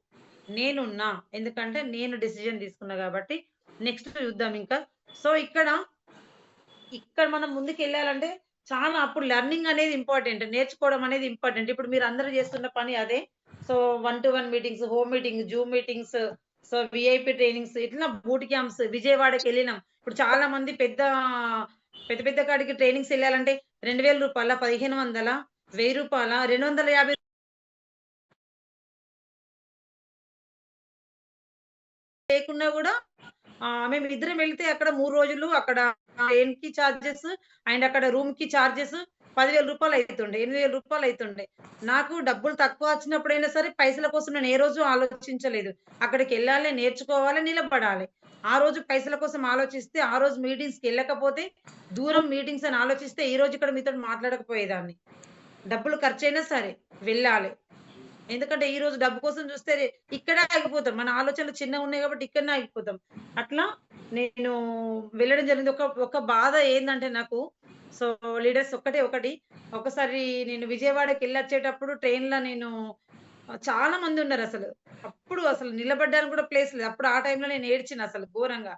నేనున్నా. ఎందుకంటే నేను డెసిషన్ తీసుకున్నా గాబట్టి. నెక్స్ట్ చూద్దాం ఇంకా. సో, ఇక్కడ మనం ముందుకెళ్ళాలంటే చాలా అప్పుడు లెర్నింగ్ అనేది ఇంపార్టెంట్. నేర్చుకోవడం అనేది ఇంపార్టెంట్. ఇప్పుడు మీరందరూ చేస్తున్న పని అదే. So, 1-1 meetings, home meeting, Zoom meetings, VIP trainings ఇట్లా బూట్ క్యాంప్స్ విజయవాడకెళ్ళినాం. ఇప్పుడు చాలా మంది పెద్ద పెద్ద కాడికి ట్రైనింగ్స్ ఎళ్ళాలంటే రూ. 2000, రూ. 1500, రూ. 1000, 250 లేకున్నా గూడా మేమిద్దరం వెళ్తే అక్కడ 3 రోజులు అక్కడ ట్రైన్‌కి చార్జెస్ అండ్ అక్కడ రూమ్‌కి చార్జెస్ రూ. 10,000 అయితుండే. రూ. 8,000 అయితుండే. నాకు డబ్బులు తక్కువ వచ్చినప్పుడైనా సరే పైసల కోసం నేను ఏ రోజు ఆలోచించలేదు. అక్కడికెళ్ళాలి, నేర్చుకోవాలి, నిలబడాలి. ఆ రోజు పైసల కోసం ఆలోచిస్తే, ఆ రోజు మీటింగ్స్‌కెళ్ళకపోతే, దూరం మీటింగ్స్ అని ఆలోచిస్తే, ఈ రోజు ఇక్కడ మీతోటి మాట్లాడకపోయేదాన్ని. డబ్బులు ఖర్చయినా సరే వెళ్ళాలి. ఎందుకంటే ఈరోజు డబ్బు కోసం చూస్తే ఇక్కడే ఆగిపోతాం. మన ఆలోచనలు చిన్నగున్నాయి కాబట్టి ఇక్కడనే ఆగిపోతాం. అట్లా నేను వెళ్ళడం జరిగింది. ఒక బాధ ఏందంటే నాకు సో, లీడర్స్ ఒకటి ఒకసారి నేను విజయవాడకెళ్ళొచ్చేటప్పుడు ట్రైన్‌ల నేను చాలా మందున్నారసలు. అప్పుడు అసలు నిలబడ్డానికి కూడా ప్లేస్ లేదు. అప్పుడు ఆ టైంలో నేను ఏడ్చిన అసలు ఘోరంగా.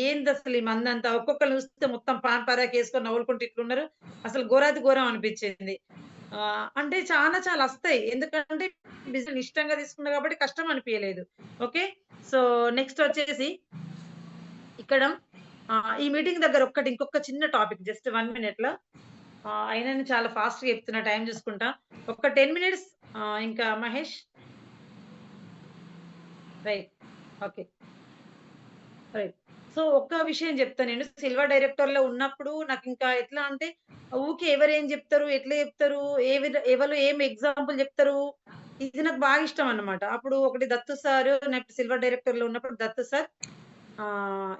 ఏందసలు ఈ మందంతా ఒక్కొక్కళ్ళని చూస్తే మొత్తం పాన్ పరాకేసుకొని నవ్వులుకుంటూ ఇట్లున్నారు. అసలు ఘోరాతి ఘోరం అనిపిచ్చింది. అంటే చాలా అస్తాయి. ఎందుకంటే బిజినెస్ ఇష్టంగా తీసుకున్నా కాబట్టి కష్టం అనిపియలేదు. ఓకే. సో, నెక్స్ట్ వచ్చేసి ఇక్కడ ఈ మీటింగ్ దగ్గర ఇంకొక చిన్న టాపిక్ జస్ట్ 1 మినిట్‌లో అయినా నేను చాలా ఫాస్ట్‌గా చెప్తున్నా టైం చూసుకుంటా. ఒక 10 మినిట్స్ ఇంకా Mahesh right. Okay. Right. So, ఒక్క విషయం చెప్తా నేను. సిల్వర్ డైరెక్టర్‌లో ఉన్నప్పుడు నాకింకా ఎట్లా అంటే, ఊకే ఎవరేం జెప్తరు, ఎట్లా జెప్తరు, ఎవలు ఏం ఎగ్జాంపుల్ జెప్తరు, ఇది నాకు బాగా ఇష్టమన్నమాట. అప్పుడు ఒకటి దత్తు సారు నాకు సిల్వర్ డైరెక్టర్‌లో ఉన్నప్పుడు దత్తు సార్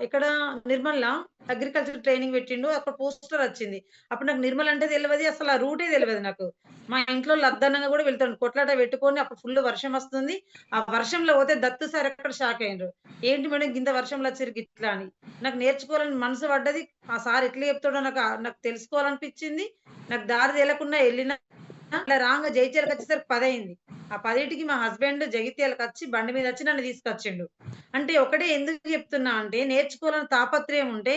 ఇక్కడ నిర్మల్‌ల అగ్రికల్చర్ ట్రైనింగ్ పెట్టిండు. అక్కడ పోస్టర్ వచ్చింది. అప్పుడు నాకు నిర్మల్ అంటే తెలవది. అసలు ఆ రూటే తెలవదు నాకు. మా ఇంట్లోళ్ళు అద్దనంగా గూడా వెళ్తాను. కొట్లాట పెట్టుకొని అప్పుడు ఫుల్ వర్షం వస్తుంది. ఆ వర్షంలో పోతే దత్తు సార్ అక్కడ షాక్ అయిండ్రు. ఏంటి మేడం గింత వర్షంలో వచ్చిర్రు గిట్లా అని. నాకు నేర్చుకోవాలని మనసు పడ్డది. ఆ సార్ ఎట్లా చెప్తాడో నాకు తెలుసుకోవాలనిపించింది. నాకు దారి తెలవకుండా ఎళ్ళిన. అట్లా రాంగా జగిత్యాలకొచ్చేసరికి 10 అయింది. ఆ 10కి మా హస్బెండ్ జగిత్యాలకొచ్చి బండి మీదొచ్చి నన్ను తీసుకొచ్చిండు. అంటే ఒకటే ఎందుకు చెప్తున్నా అంటే నేర్చుకోవాలని తాపత్రయం ఉంటే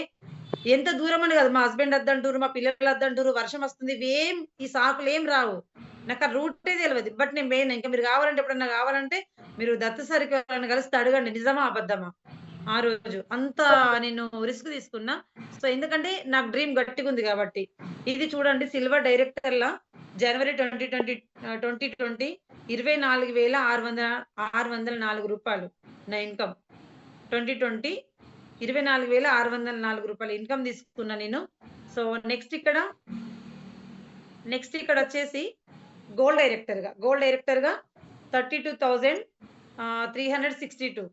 ఎంత దూరమని కాదు. మా హస్బెండ్ వద్దంటుర్రు, మా పిల్లలు వద్దంటుర్రు, వర్షం వస్తుంది. ఈ సాకులేం రావు. నాకు ఆ రూటే తెలవదు. బట్ నేను పోయిన. ఇంక మీరు కావాలంటే ఎప్పుడన్నా కావాలంటే మీరు దత్తు సార్‌కి ఎవరైనా కలిస్తే అడగండి. నిజమా? అబద్దమా? ఆ రోజు. అంత నేను రిస్క్ తీసుకున్నా. సో, ఎందుకంటే నాకు డ్రీమ్ గట్టిగుంది గాబట్టి. ఇది చూడండి సిల్వర్ డైరెక్టర్‌ల జనవరి 2020 24,604 నా ఇన్‌కమ్. 2020 24,604 ఇన్‌కమ్ తీసుకున్నా నేను. సో, నెక్స్ట్ ఇక్కడొచ్చేసి గోల్డ్ డైరెక్టర్‌గా 32,362 రూ.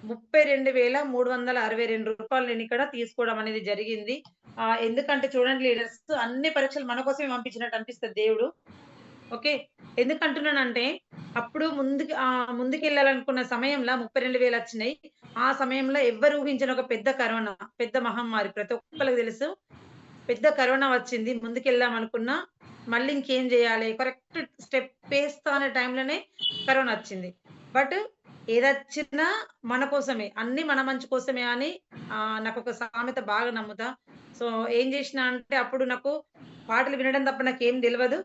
32,362 నేనిక్కడ తీసుకోవడం అనేది జరిగింది. ఎందుకంటే చూడండి లీడర్స్ అన్ని పరీక్షలు మన కోసమే పంపించినట్టు అనిపిస్తది దేవుడు. ఓకే. ఎందుకంటున్నానంటే అప్పుడు ముందుకెళ్ళాలనుకున్న సమయంలో 32,000 వచ్చినాయి. ఆ సమయంలో ఎవ్వరు ఊహించని ఒక పెద్ద కరోనా, పెద్ద మహమ్మారి ప్రతి ఒక్కళ్ళకి తెలుసు. పెద్ద కరోనా వచ్చింది. ముందుకెళ్దాం అనుకున్నా. మళ్ళీ ఇంకేం జేయాలి? కరెక్ట్ స్టెప్ ఏస్తా అనే టైంలోనే కరోనా వచ్చింది. బట్ ఏదొచ్చినా మన కోసమే. అన్నీ మన మంచి కోసమే అని నాకొక సామెత బాగా నమ్ముతా. సో ఏం చేసినా అంటే అప్పుడు నాకు పాటలు వినడం తప్ప నాకేం తెలవదు.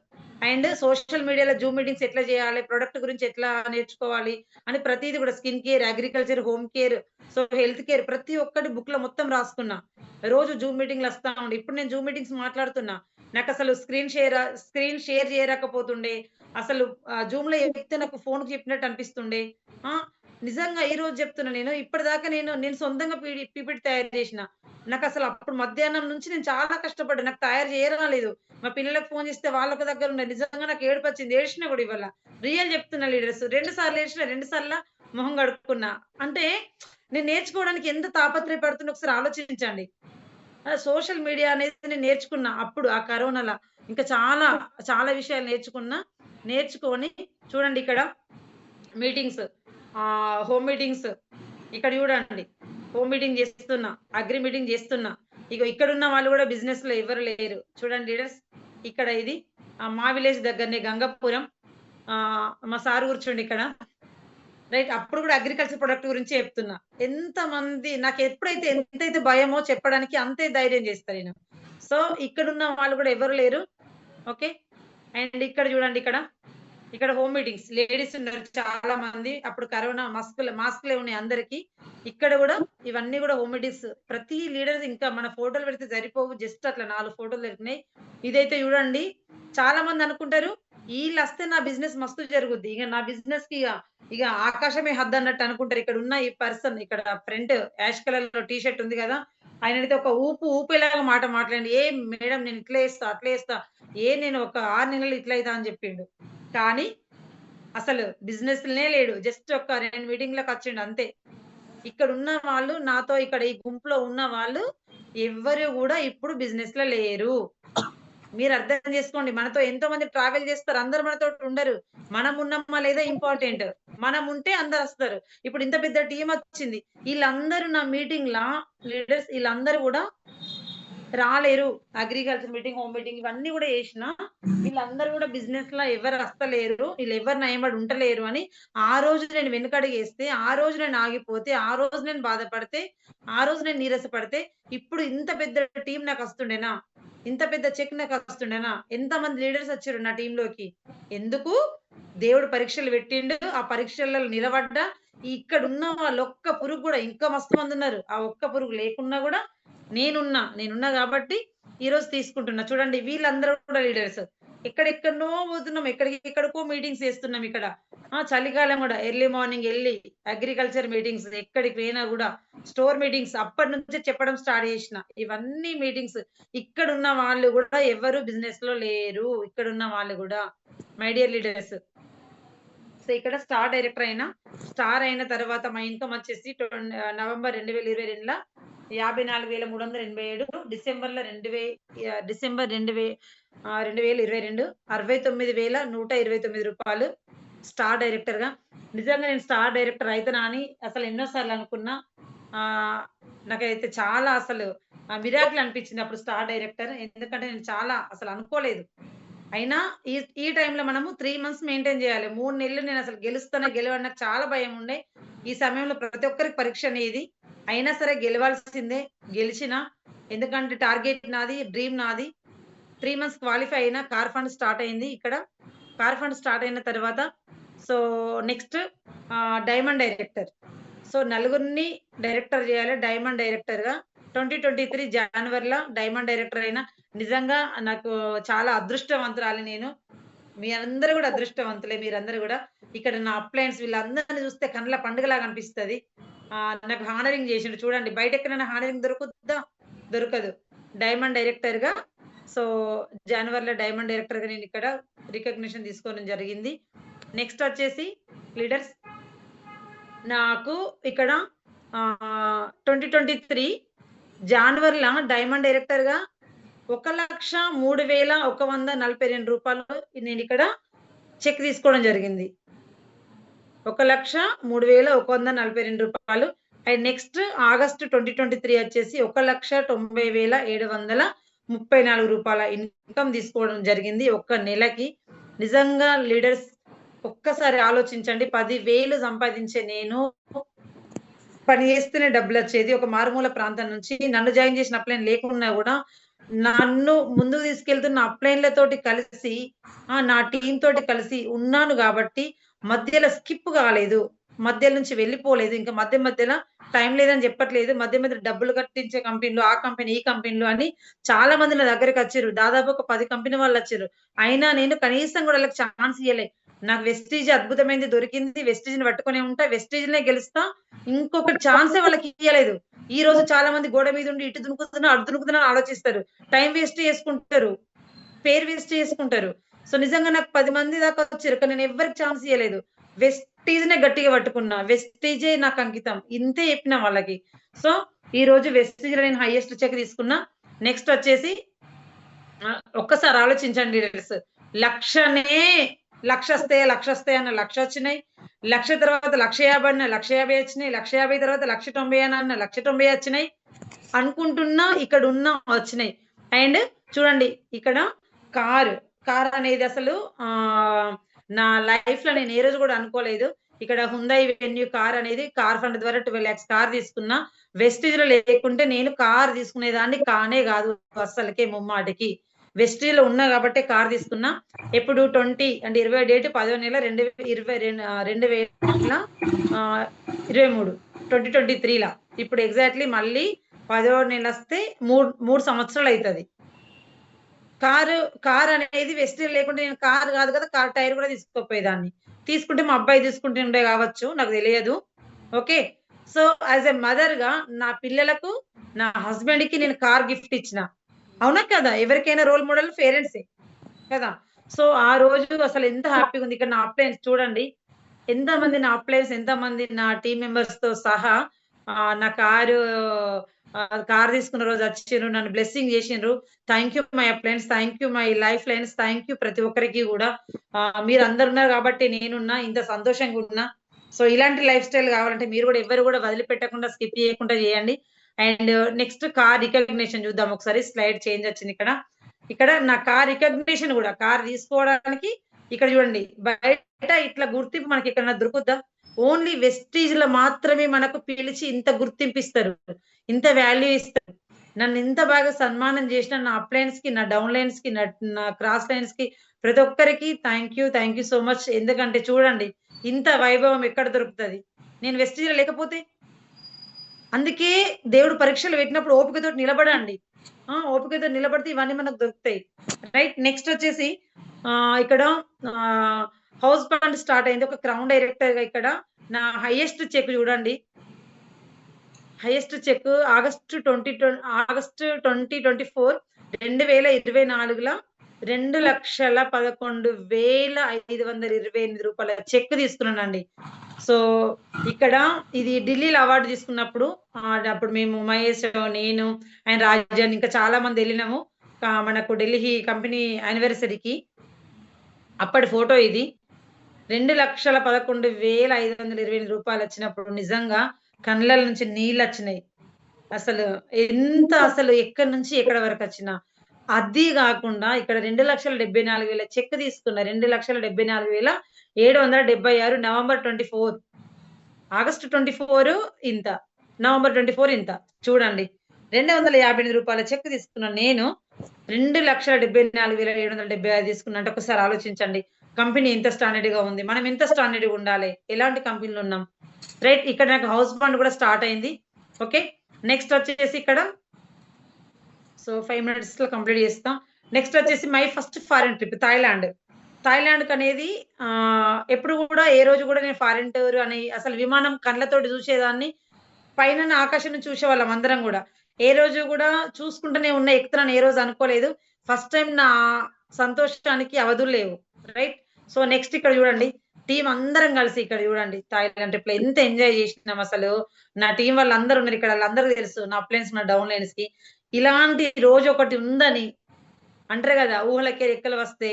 అండ్ సోషల్ మీడియాలో జూమ్ మీటింగ్స్ ఎట్లా చేయాలి? ప్రొడక్ట్ గురించి ఎట్లా నేర్చుకోవాలి? అని ప్రతీది కూడా skin care, agriculture, home care, so health care ప్రతి ఒక్కటి బుక్‌లో మొత్తం రాసుకున్నా. రోజు జూమ్ మీటింగ్‌లు వస్తా ఉండే. ఇప్పుడు నేను జూమ్ మీటింగ్స్ మాట్లాడుతున్నా. నాకసలు స్క్రీన్ షేర్ చేయలేకపోతుండే. అసలు జూమ్‌లో చెప్తే నాకు ఫోన్‌కి చెప్పినట్టు అనిపిస్తుండే. ఆ! నిజంగా ఈరోజు చెప్తున్నా నేను. ఇప్పటిదాకా నేను సొంతంగా పీపీటీ తయారు చేసిన. నాకసలు అప్పుడు మధ్యాహ్నం నుంచి నేను చాలా కష్టపడ్డా. నాకు తయారు చేయరాలేదు. మా పిల్లలకు ఫోన్ చేస్తే వాళ్ళొక దగ్గరున్నారు. నిజంగా నాకు ఏడుపొచ్చింది. ఏడ్చినా గూడా ఇవాళ. రియల్ చెప్తున్నా లీడర్స్. 2 సార్లు ఏడ్చినా, 2 సార్ల మొహం కడుక్కున్నా. అంటే నేను నేర్చుకోవడానికి ఎంత తాపత్రయపడుతున్నా ఒకసారి ఆలోచించండి. సోషల్ మీడియా అనేది నేను నేర్చుకున్నా. అప్పుడు ఆ కరోనాల. ఇంకా చాలా, చాలా విషయాలు నేర్చుకున్నా. నేర్చుకొని చూడండి ఇక్కడ మీటింగ్స్, హోమ్ మీటింగ్స్ ఇక్కడ చూడండి. హోమ్ మీటింగ్ చేస్తున్నా. అగ్రి మీటింగ్ చేస్తున్నా. ఇగో ఇక్కడున్న వాళ్ళు గూడా బిజినెస్‌లో ఎవరు లేరు. చూడండి లీడర్స్. ఇక్కడ ఇది మా విలేజ్ దగ్గరనే గంగాపురం. మా సార్ కూర్చోండి ఇక్కడ. రైట్. అప్పుడు గూడా అగ్రికల్చర్ ప్రొడక్ట్ గురించే చెప్తున్నా. ఎంతమంది నాకెప్పుడైతే ఎంతైతే భయమో చెప్పడానికి అంతే ధైర్యం చేస్తా నేను. సో, ఇక్కడున్న వాళ్ళు గూడా ఎవరు లేరు. ఓకే. అండ్ ఇక్కడ చూడండి ఇక్కడ. ఇక్కడ హోమ్ మీటింగ్స్. లేడీస్ ఉన్నారు చాలా మంది. అప్పుడు కరోనా మాస్కులే ఉన్నాయి అందరికి. ఇక్కడ గూడా ఇవన్నీ గూడా హోమ్ మీటింగ్స్. ప్రతి లీడర్స్ ఇంకా మన ఫోటోలు పెడితే సరిపోవు. జస్ట్ అట్లా 4 ఫోటోలు దొరికినాయి. ఇదైతే చూడండి చాలా మంది అనుకుంటారు, ఈళ్ళొస్తే నా బిజినెస్ మస్తు జరుగుద్ది. ఇగ నా బిజినెస్‌కి ఇగ ఆకాశమే హద్దన్నట్టు అనుకుంటారు. ఇక్కడున్న ఈ పర్సన్ ఇక్కడ ఫ్రంట్ యాష్ కలర్‌లో టీ షర్ట్ ఉంది గదా! ఆయనైతే ఒక ఊపేలాగా మాట మాట్లాడిండు. మేడం నేను ఇట్లా చేస్తా, అట్లా చేస్తా. నేను ఒక 6 నెలలు ఇట్లా అయితా అని జెప్పిండు. కానీ అసలు బిజినెస్‌లనే లేడు. జస్ట్ ఒక 2 మీటింగ్‌లకొచ్చిండు అంతే. ఇక్కడున్న వాళ్ళు నాతో ఇక్కడ ఈ గుంపులో ఉన్న వాళ్ళు ఎవ్వరు గూడా ఇప్పుడు బిజినెస్‌లో లేరు. మీరు అర్థం చేసుకోండి. మనతో ఎంతోమంది ట్రావెల్ చేస్తారు. అందరూ మనతోటి ఉండరు. మనం ఉన్నామా లేదా ఇంపార్టెంట్. మనం ఉంటే అందరొస్తారు. ఇప్పుడు ఇంత పెద్ద టీమొచ్చింది. ఈళ్ళందరూ నా మీటింగ్‌ల లీడర్స్ ఈళ్ళందరూ గూడా రాలేరు. అగ్రికల్చర్ మీటింగ్, హోమ్ మీటింగ్ ఇవన్నీ గూడా చేసినా, వీళ్ళందరూ గూడా బిజినెస్‌ల ఎవరు అస్తలేరు. ఈళ్ళెవ్వరు నా ఎమ్మట ఉంటలేరు అని, ఆ రోజు నేను వెనకడుగేస్తే, ఆ రోజు నేను ఆగిపోతే, ఆ రోజు నేను బాధపడితే, ఆ రోజు నేను నీరసపడితే, ఇప్పుడు ఇంత పెద్ద టీమ్ నాకొస్తుండేనా? ఇంత పెద్ద చెక్ నాకొస్తుండేనా? ఎంతమంది లీడర్స్ వచ్చిర్రు నా టీమ్‌లోకి. ఎందుకు? దేవుడు పరీక్షలు పెట్టిండు. ఆ పరీక్షలలో నిలబడ్డా. ఇక్కడున్న వాళ్ళు ఒక్క పురుగు గూడా ఇంకా మస్తు మందున్నారు. ఆ ఒక్క పురుగు లేకున్నా గూడా నేనున్నా గాబట్టి ఈరోజు తీసుకుంటున్నా. చూడండి వీళ్ళందరూ కూడా లీడర్స్. ఎక్కడెక్కడనో పోతున్నాం. ఎక్కడికెక్కడికో మీటింగ్స్ చేస్తున్నాం ఇక్కడ. చలికాలం గూడా ఎర్లీ మార్నింగ్ ఎళ్లి అగ్రికల్చర్ మీటింగ్స్ ఎక్కడికి పోయినా గూడా స్టోర్ మీటింగ్స్ అప్పటినుంచే చెప్పడం స్టార్ట్ చేసిన. ఇవన్నీ మీటింగ్స్. ఇక్కడున్న వాళ్ళు గూడా ఎవ్వరు బిజినెస్‌లో లేరు. ఇక్కడున్న వాళ్ళు గూడా. My dear leaders. సో, ఇక్కడ స్టార్ డైరెక్టర్ అయినా. స్టార్ అయిన తర్వాత మా ఇన్‌కమ్ వచ్చేసి నవంబర్ 2022ల 54,387 డిసెంబర్‌లో డిసెంబర్ 2022 ₹69,129 స్టార్ డైరెక్టర్‌గా. నిజంగా నేను స్టార్ డైరెక్టర్ అయితనా అని అసలు ఎన్నో సార్లు అనుకున్నా. ఆహ్, నాకైతే చాలా అసలు మిరాకిల్ అనిపించింది అప్పుడు స్టార్ డైరెక్టర్. ఎందుకంటే నేను చాలా అసలు అనుకోలేదు. అయినా ఈ ఈ టైంలో మనము 3 మంత్స్ మెయింటైన్ జేయాలి. 3 నెలలు నేనసలు గెలుస్తానా? గెలవనా? నాకు చాలా భయముండే. ఈ సమయంలో ప్రతి ఒక్కరికి పరీక్షనే ఇది. అయినా సరే గెలవాల్సిందే. గెలిచినా. ఎందుకంటే టార్గెట్ నాది, డ్రీమ్ నాది. 3 మంత్స్ క్వాలిఫై అయినా. కార్ ఫండ్ స్టార్ట్ అయింది ఇక్కడ. కార్ ఫండ్ స్టార్ట్ అయిన తర్వాత so, next diamond director. So, నలుగురిని డైరెక్టర్ జేయాలి. డైమండ్ డైరెక్టర్‌గా 2023 జాన్వరిలో డైమండ్ డైరెక్టర్ అయినా. నిజంగా నాకు చాలా అదృష్టవంతురాలు నేను. మీరందరూ గూడా అదృష్టవంతులే మీరందరూ గూడా. ఇక్కడ నా అప్లయన్స్ వీళ్ళందరిని చూస్తే కళ్ళ పండుగలాగా అనిపిస్తది. నాకు హానరింగ్ జేసిండు చూడండి. బయటెక్కడైనా హానరింగ్ దొరుకుద్దా? దొరకదు. డైమండ్ డైరెక్టర్‌గా సో, జనవరిలో డైమండ్ డైరెక్టర్‌గా నేనిక్కడ రికగ్నిషన్ తీసుకోవడం జరిగింది. నెక్స్ట్ వచ్చేసి లీడర్స్ నాకు ఇక్కడ 2023 జాన్వరిలో డైమండ్ డైరెక్టర్‌గా రూ. 1,03,142 నేనిక్కడ చెక్ తీసుకోవడం జరిగింది. 1,03,142 అండ్ నెక్స్ట్ ఆగస్ట్ 2023 వచ్చేసి రూ. 1,90,734 ఇన్‌కమ్ తీసుకోవడం జరిగింది ఒక్క నెలకి. నిజంగా లీడర్స్ ఒక్కసారి ఆలోచించండి. 10,000 సంపాదించే నేను పని చేస్తేనే డబ్బులు వచ్చేది. ఒక మారుమూల ప్రాంతం నుంచి నన్ను జాయిన్ చేసిన అప్లైన్ లేకున్నా కూడా నన్ను ముందుకు తీసుకెళ్తున్న అప్లైన్‌లతోటి కలిసి నా టీమ్ తోటి కలిసి ఉన్నాను గాబట్టి మధ్యలో స్కిప్ కాలేదు. మధ్యలో నుంచి వెళ్ళిపోలేదు. ఇంకా మధ్యలో టైం లేదని చెప్పట్లేదు. మధ్యలో డబ్బులు కట్టించే కంపెనీలు, ఆ కంపెనీ, ఈ కంపెనీలు అని చాలా మంది నా దగ్గరకొచ్చిర్రు. దాదాపు ఒక 10 కంపెనీ వాళ్ళొచ్చిర్రు. అయినా నేను కనీసం గూడా ఆళ్ళకి ఛాన్స్ ఇయ్యలే. నాకు వెస్టీజ్ అద్భుతమైనది దొరికింది. వెస్టీజ్‌ని పట్టుకునే ఉంటా. వెస్టీజ్‌నే గెలుస్తా. ఇంకొక ఛాన్సే వాళ్ళకి ఇయ్యలేదు. ఈ రోజు చాలా మంది గోడ మీద ఉండి ఇటు దునుకుతున్నా, అటు దునుకుతున్నా అని ఆలోచిస్తారు. టైం వేస్ట్ చేసుకుంటారు. పేరు వేస్ట్ చేసుకుంటారు. సో, నిజంగా నాకు 10 మంది దాకా వచ్చారు. కానీ నేను ఎవ్వరికి ఛాన్స్ ఇయ్యలేదు. వెస్టీజ్‌నే గట్టిగా పట్టుకున్నా. వెస్టీజే నాకు అంకితం. ఇంతే చెప్పిన వాళ్ళకి. సో, ఈ రోజు వెస్టీజ్‌లో నేను హైయెస్ట్ చెక్ తీసుకున్నా. నెక్స్ట్ వచ్చేసి ఒక్కసారి ఆలోచించండి లీడర్స్. లక్షనే లక్షొస్తాయి అన్న లక్షొచ్చినాయి. 1,00,000 తర్వాత 1,50,000 అన్న 1,50,000 వచ్చినాయి. 1,50,000 తర్వాత 1,90,000 అన్న 1,90,000 వచ్చినాయి. అనుకుంటున్నా ఇక్కడున్న వచ్చినాయి. అండ్ చూడండి ఇక్కడ కార్, కార్ అనేది అసలు నా లైఫ్‌లో నేను ఏ రోజు గూడా అనుకోలేదు. ఇక్కడ హుండై వెన్యూ కార్ అనేది కార్ ఫండ్ ద్వారా 12 లాక్స్ కార్ తీసుకున్నా. వెస్టీజ్‌లో లేకుంటే నేను కార్ తీసుకునేదాన్ని కానే గాదు అస్సలకే ముమ్మాటికి. వెస్టీజ్‌లో ఉన్నా గాబట్టే కార్ తీసుకున్నా. ఎప్పుడు 20 అంటే 20 డేట్ 10వ నెల 2023 2023లా. ఇప్పుడు ఎగ్జాక్ట్‌లీ మళ్ళీ 10వ నెలొస్తే 3 సంవత్సరాలయితది. కార్ అనేది వెస్టీజ్ లేకుంటే నేను కార్ గాదు గదా! కార్ టైర్ గూడా తీసుకోపోయేదాన్ని. తీసుకుంటే మా అబ్బాయి తీసుకుంటుండే గావచ్చు. నాకు తెలియదు. ఓకే. సో, యాస్ ఎ మదర్‌గా నా పిల్లలకు, నా హస్బెండ్‌కి నేను కార్ గిఫ్ట్ ఇచ్చిన. అవునా కదా! ఎవరికైనా రోల్ మోడల్ పేరెంట్సే కదా! సో, ఆ రోజు అసలు ఎంత హ్యాపీగుంది. ఇక్కడ నా అప్లయన్స్ చూడండి. ఎంతమంది నా అప్లయన్స్, ఎంతమంది నా టీమ్ మెంబర్స్‌తో సహా నా కార్ తీసుకున్న రోజు వచ్చిర్రు. నన్ను బ్లెస్సింగ్ జేసిండ్రు. Thank you my uplines. Thank you my life lines. Thank you ప్రతి ఒక్కరికి గూడా. మీరందరున్నారు గాబట్టి నేనున్నా. ఇంత సంతోషంగున్నా. సో, ఇలాంటి లైఫ్ స్టైల్ గావాలంటే మీరు గూడా ఎవ్వరు గూడా వదిలిపెట్టకుండా, స్కిప్ జేయకుండా జేయండి. అండ్ నెక్స్ట్ కార్ రికగ్నిషన్ జూద్దాం ఒకసారి. స్లైడ్ చేంజ్ వచ్చిందిక్కడ. ఇక్కడ నా కార్ రికగ్నిషన్ గూడా కార్ తీసుకోవడానికి ఇక్కడ చూడండి. బయట ఇట్లా గుర్తింపు మనకెక్కడన్నా దొరుకుద్దా? ఓన్లీ వెస్టీజ్‌లో మాత్రమే మనకు పిలిచి ఇంత గుర్తింపిస్తారు. ఇంత వాల్యూ ఇస్తారు. నన్నింత బాగా సన్మానం జేసిన నా అప్‌లైన్స్‌కి, నా డౌన్‌లైన్స్‌కి, నా క్రాస్ లైన్స్‌కి ప్రతి ఒక్కరికి థాంక్ యూ సో మచ్. ఎందుకంటే చూడండి ఇంత వైభవం ఎక్కడ దొరుకుతది? నేను వెస్టీజ్‌లో లేకపోతే? అందుకే దేవుడు పరీక్షలు పెట్టినప్పుడు ఓపికతోటి నిలబడండి. ఓపికతో నిలబడితే ఇవన్నీ మనకు దొరుకుతాయి. రైట్. నెక్స్ట్ వచ్చేసి ఇక్కడ ఆహ్, హౌస్ ఫండ్ స్టార్ట్ అయింది. ఒక క్రౌన్ డైరెక్టర్‌గా ఇక్కడ నా హైయెస్ట్ చెక్ చూడండి. హైయెస్ట్ చెక్ ఆగస్ట్ 2024 2024ల రూ. 2,11,528 చెక్ తీసుకున్నానండి. సో, ఇక్కడ ఇది ఢిల్లీలో అవార్డ్ తీసుకున్నప్పుడు అప్పుడు మేము మహేష్, నేను అండ్ రాజన్ ఇంకా చాలా మంది ఎళ్ళినాము. మనకు ఢిల్లీ కంపెనీ యానివర్సరీకి. అప్పటి ఫోటో ఇది. రూ. 2,11,528 వచ్చినప్పుడు నిజంగా కళ్ళల నుంచి నీళ్ళొచ్చినాయి. అసలు ఎక్కడి నుంచి ఎక్కడి వరకొచ్చినా. అది గాకుండా ఇక్కడ 2,74,000 చెక్ తీసుకున్నా. 2,74,776 నవంబర్ 24 ఆగస్ట్ 24 ఇంత. నవంబర్ 24 ఇంత. చూడండి. రూ. 258 చెక్ తీసుకున్న నేను 2,74,775 తీసుకున్నా. అంటే ఒకసారి ఆలోచించండి. కంపెనీ ఎంత స్టాండర్డ్‌గా ఉంది. మనం ఎంత స్టాండర్డ్‌గా ఉండాలి. ఎలాంటి కంపెనీలో ఉన్నాం. రైట్. ఇక్కడ నాకు హౌస్ ఫండ్ కూడా స్టార్ట్ అయింది. ఓకే. నెక్స్ట్ వచ్చేసి ఇక్కడ 5 మినిట్స్‌లో కంప్లీట్ చేస్తా. నెక్స్ట్ వచ్చేసి my first foreign trip Thailand. థాయిలాండ్‌కనేది ఎప్పుడు గూడా ఏ రోజు గూడా నేను ఫారెన్ టూర్ అని అసలు విమానం కళ్ళతోటి చూసేదాన్ని. పైనున్న ఆకాశం నుంచి చూసేవాళ్ళం అందరం గూడా. ఏ రోజు గూడా చూసుకుంటూనే ఉన్నా ఎక్కుతానని ఏ రోజు అనుకోలేదు. ఫస్ట్ టైమ్ నా సంతోషానికి అవధులు లేవు. రైట్. సో, నెక్స్ట్ ఇక్కడ చూడండి. టీమ్ అందరం కలిసి ఇక్కడ చూడండి థాయిలాండ్ ట్రిప్‌లో ఎంత ఎంజాయ్ చేసినాం అసలు. నా టీమ్ వాళ్ళందరూ ఉన్నారు ఇక్కడ. ఆళ్ళందరికి తెలుసు. నా అప్‌లైన్స్, నా డౌన్‌లైన్స్‌కి. ఇలాంటి రోజు ఒకటి ఉందని అంటారు గదా! ఊహలకే రెక్కలు వస్తే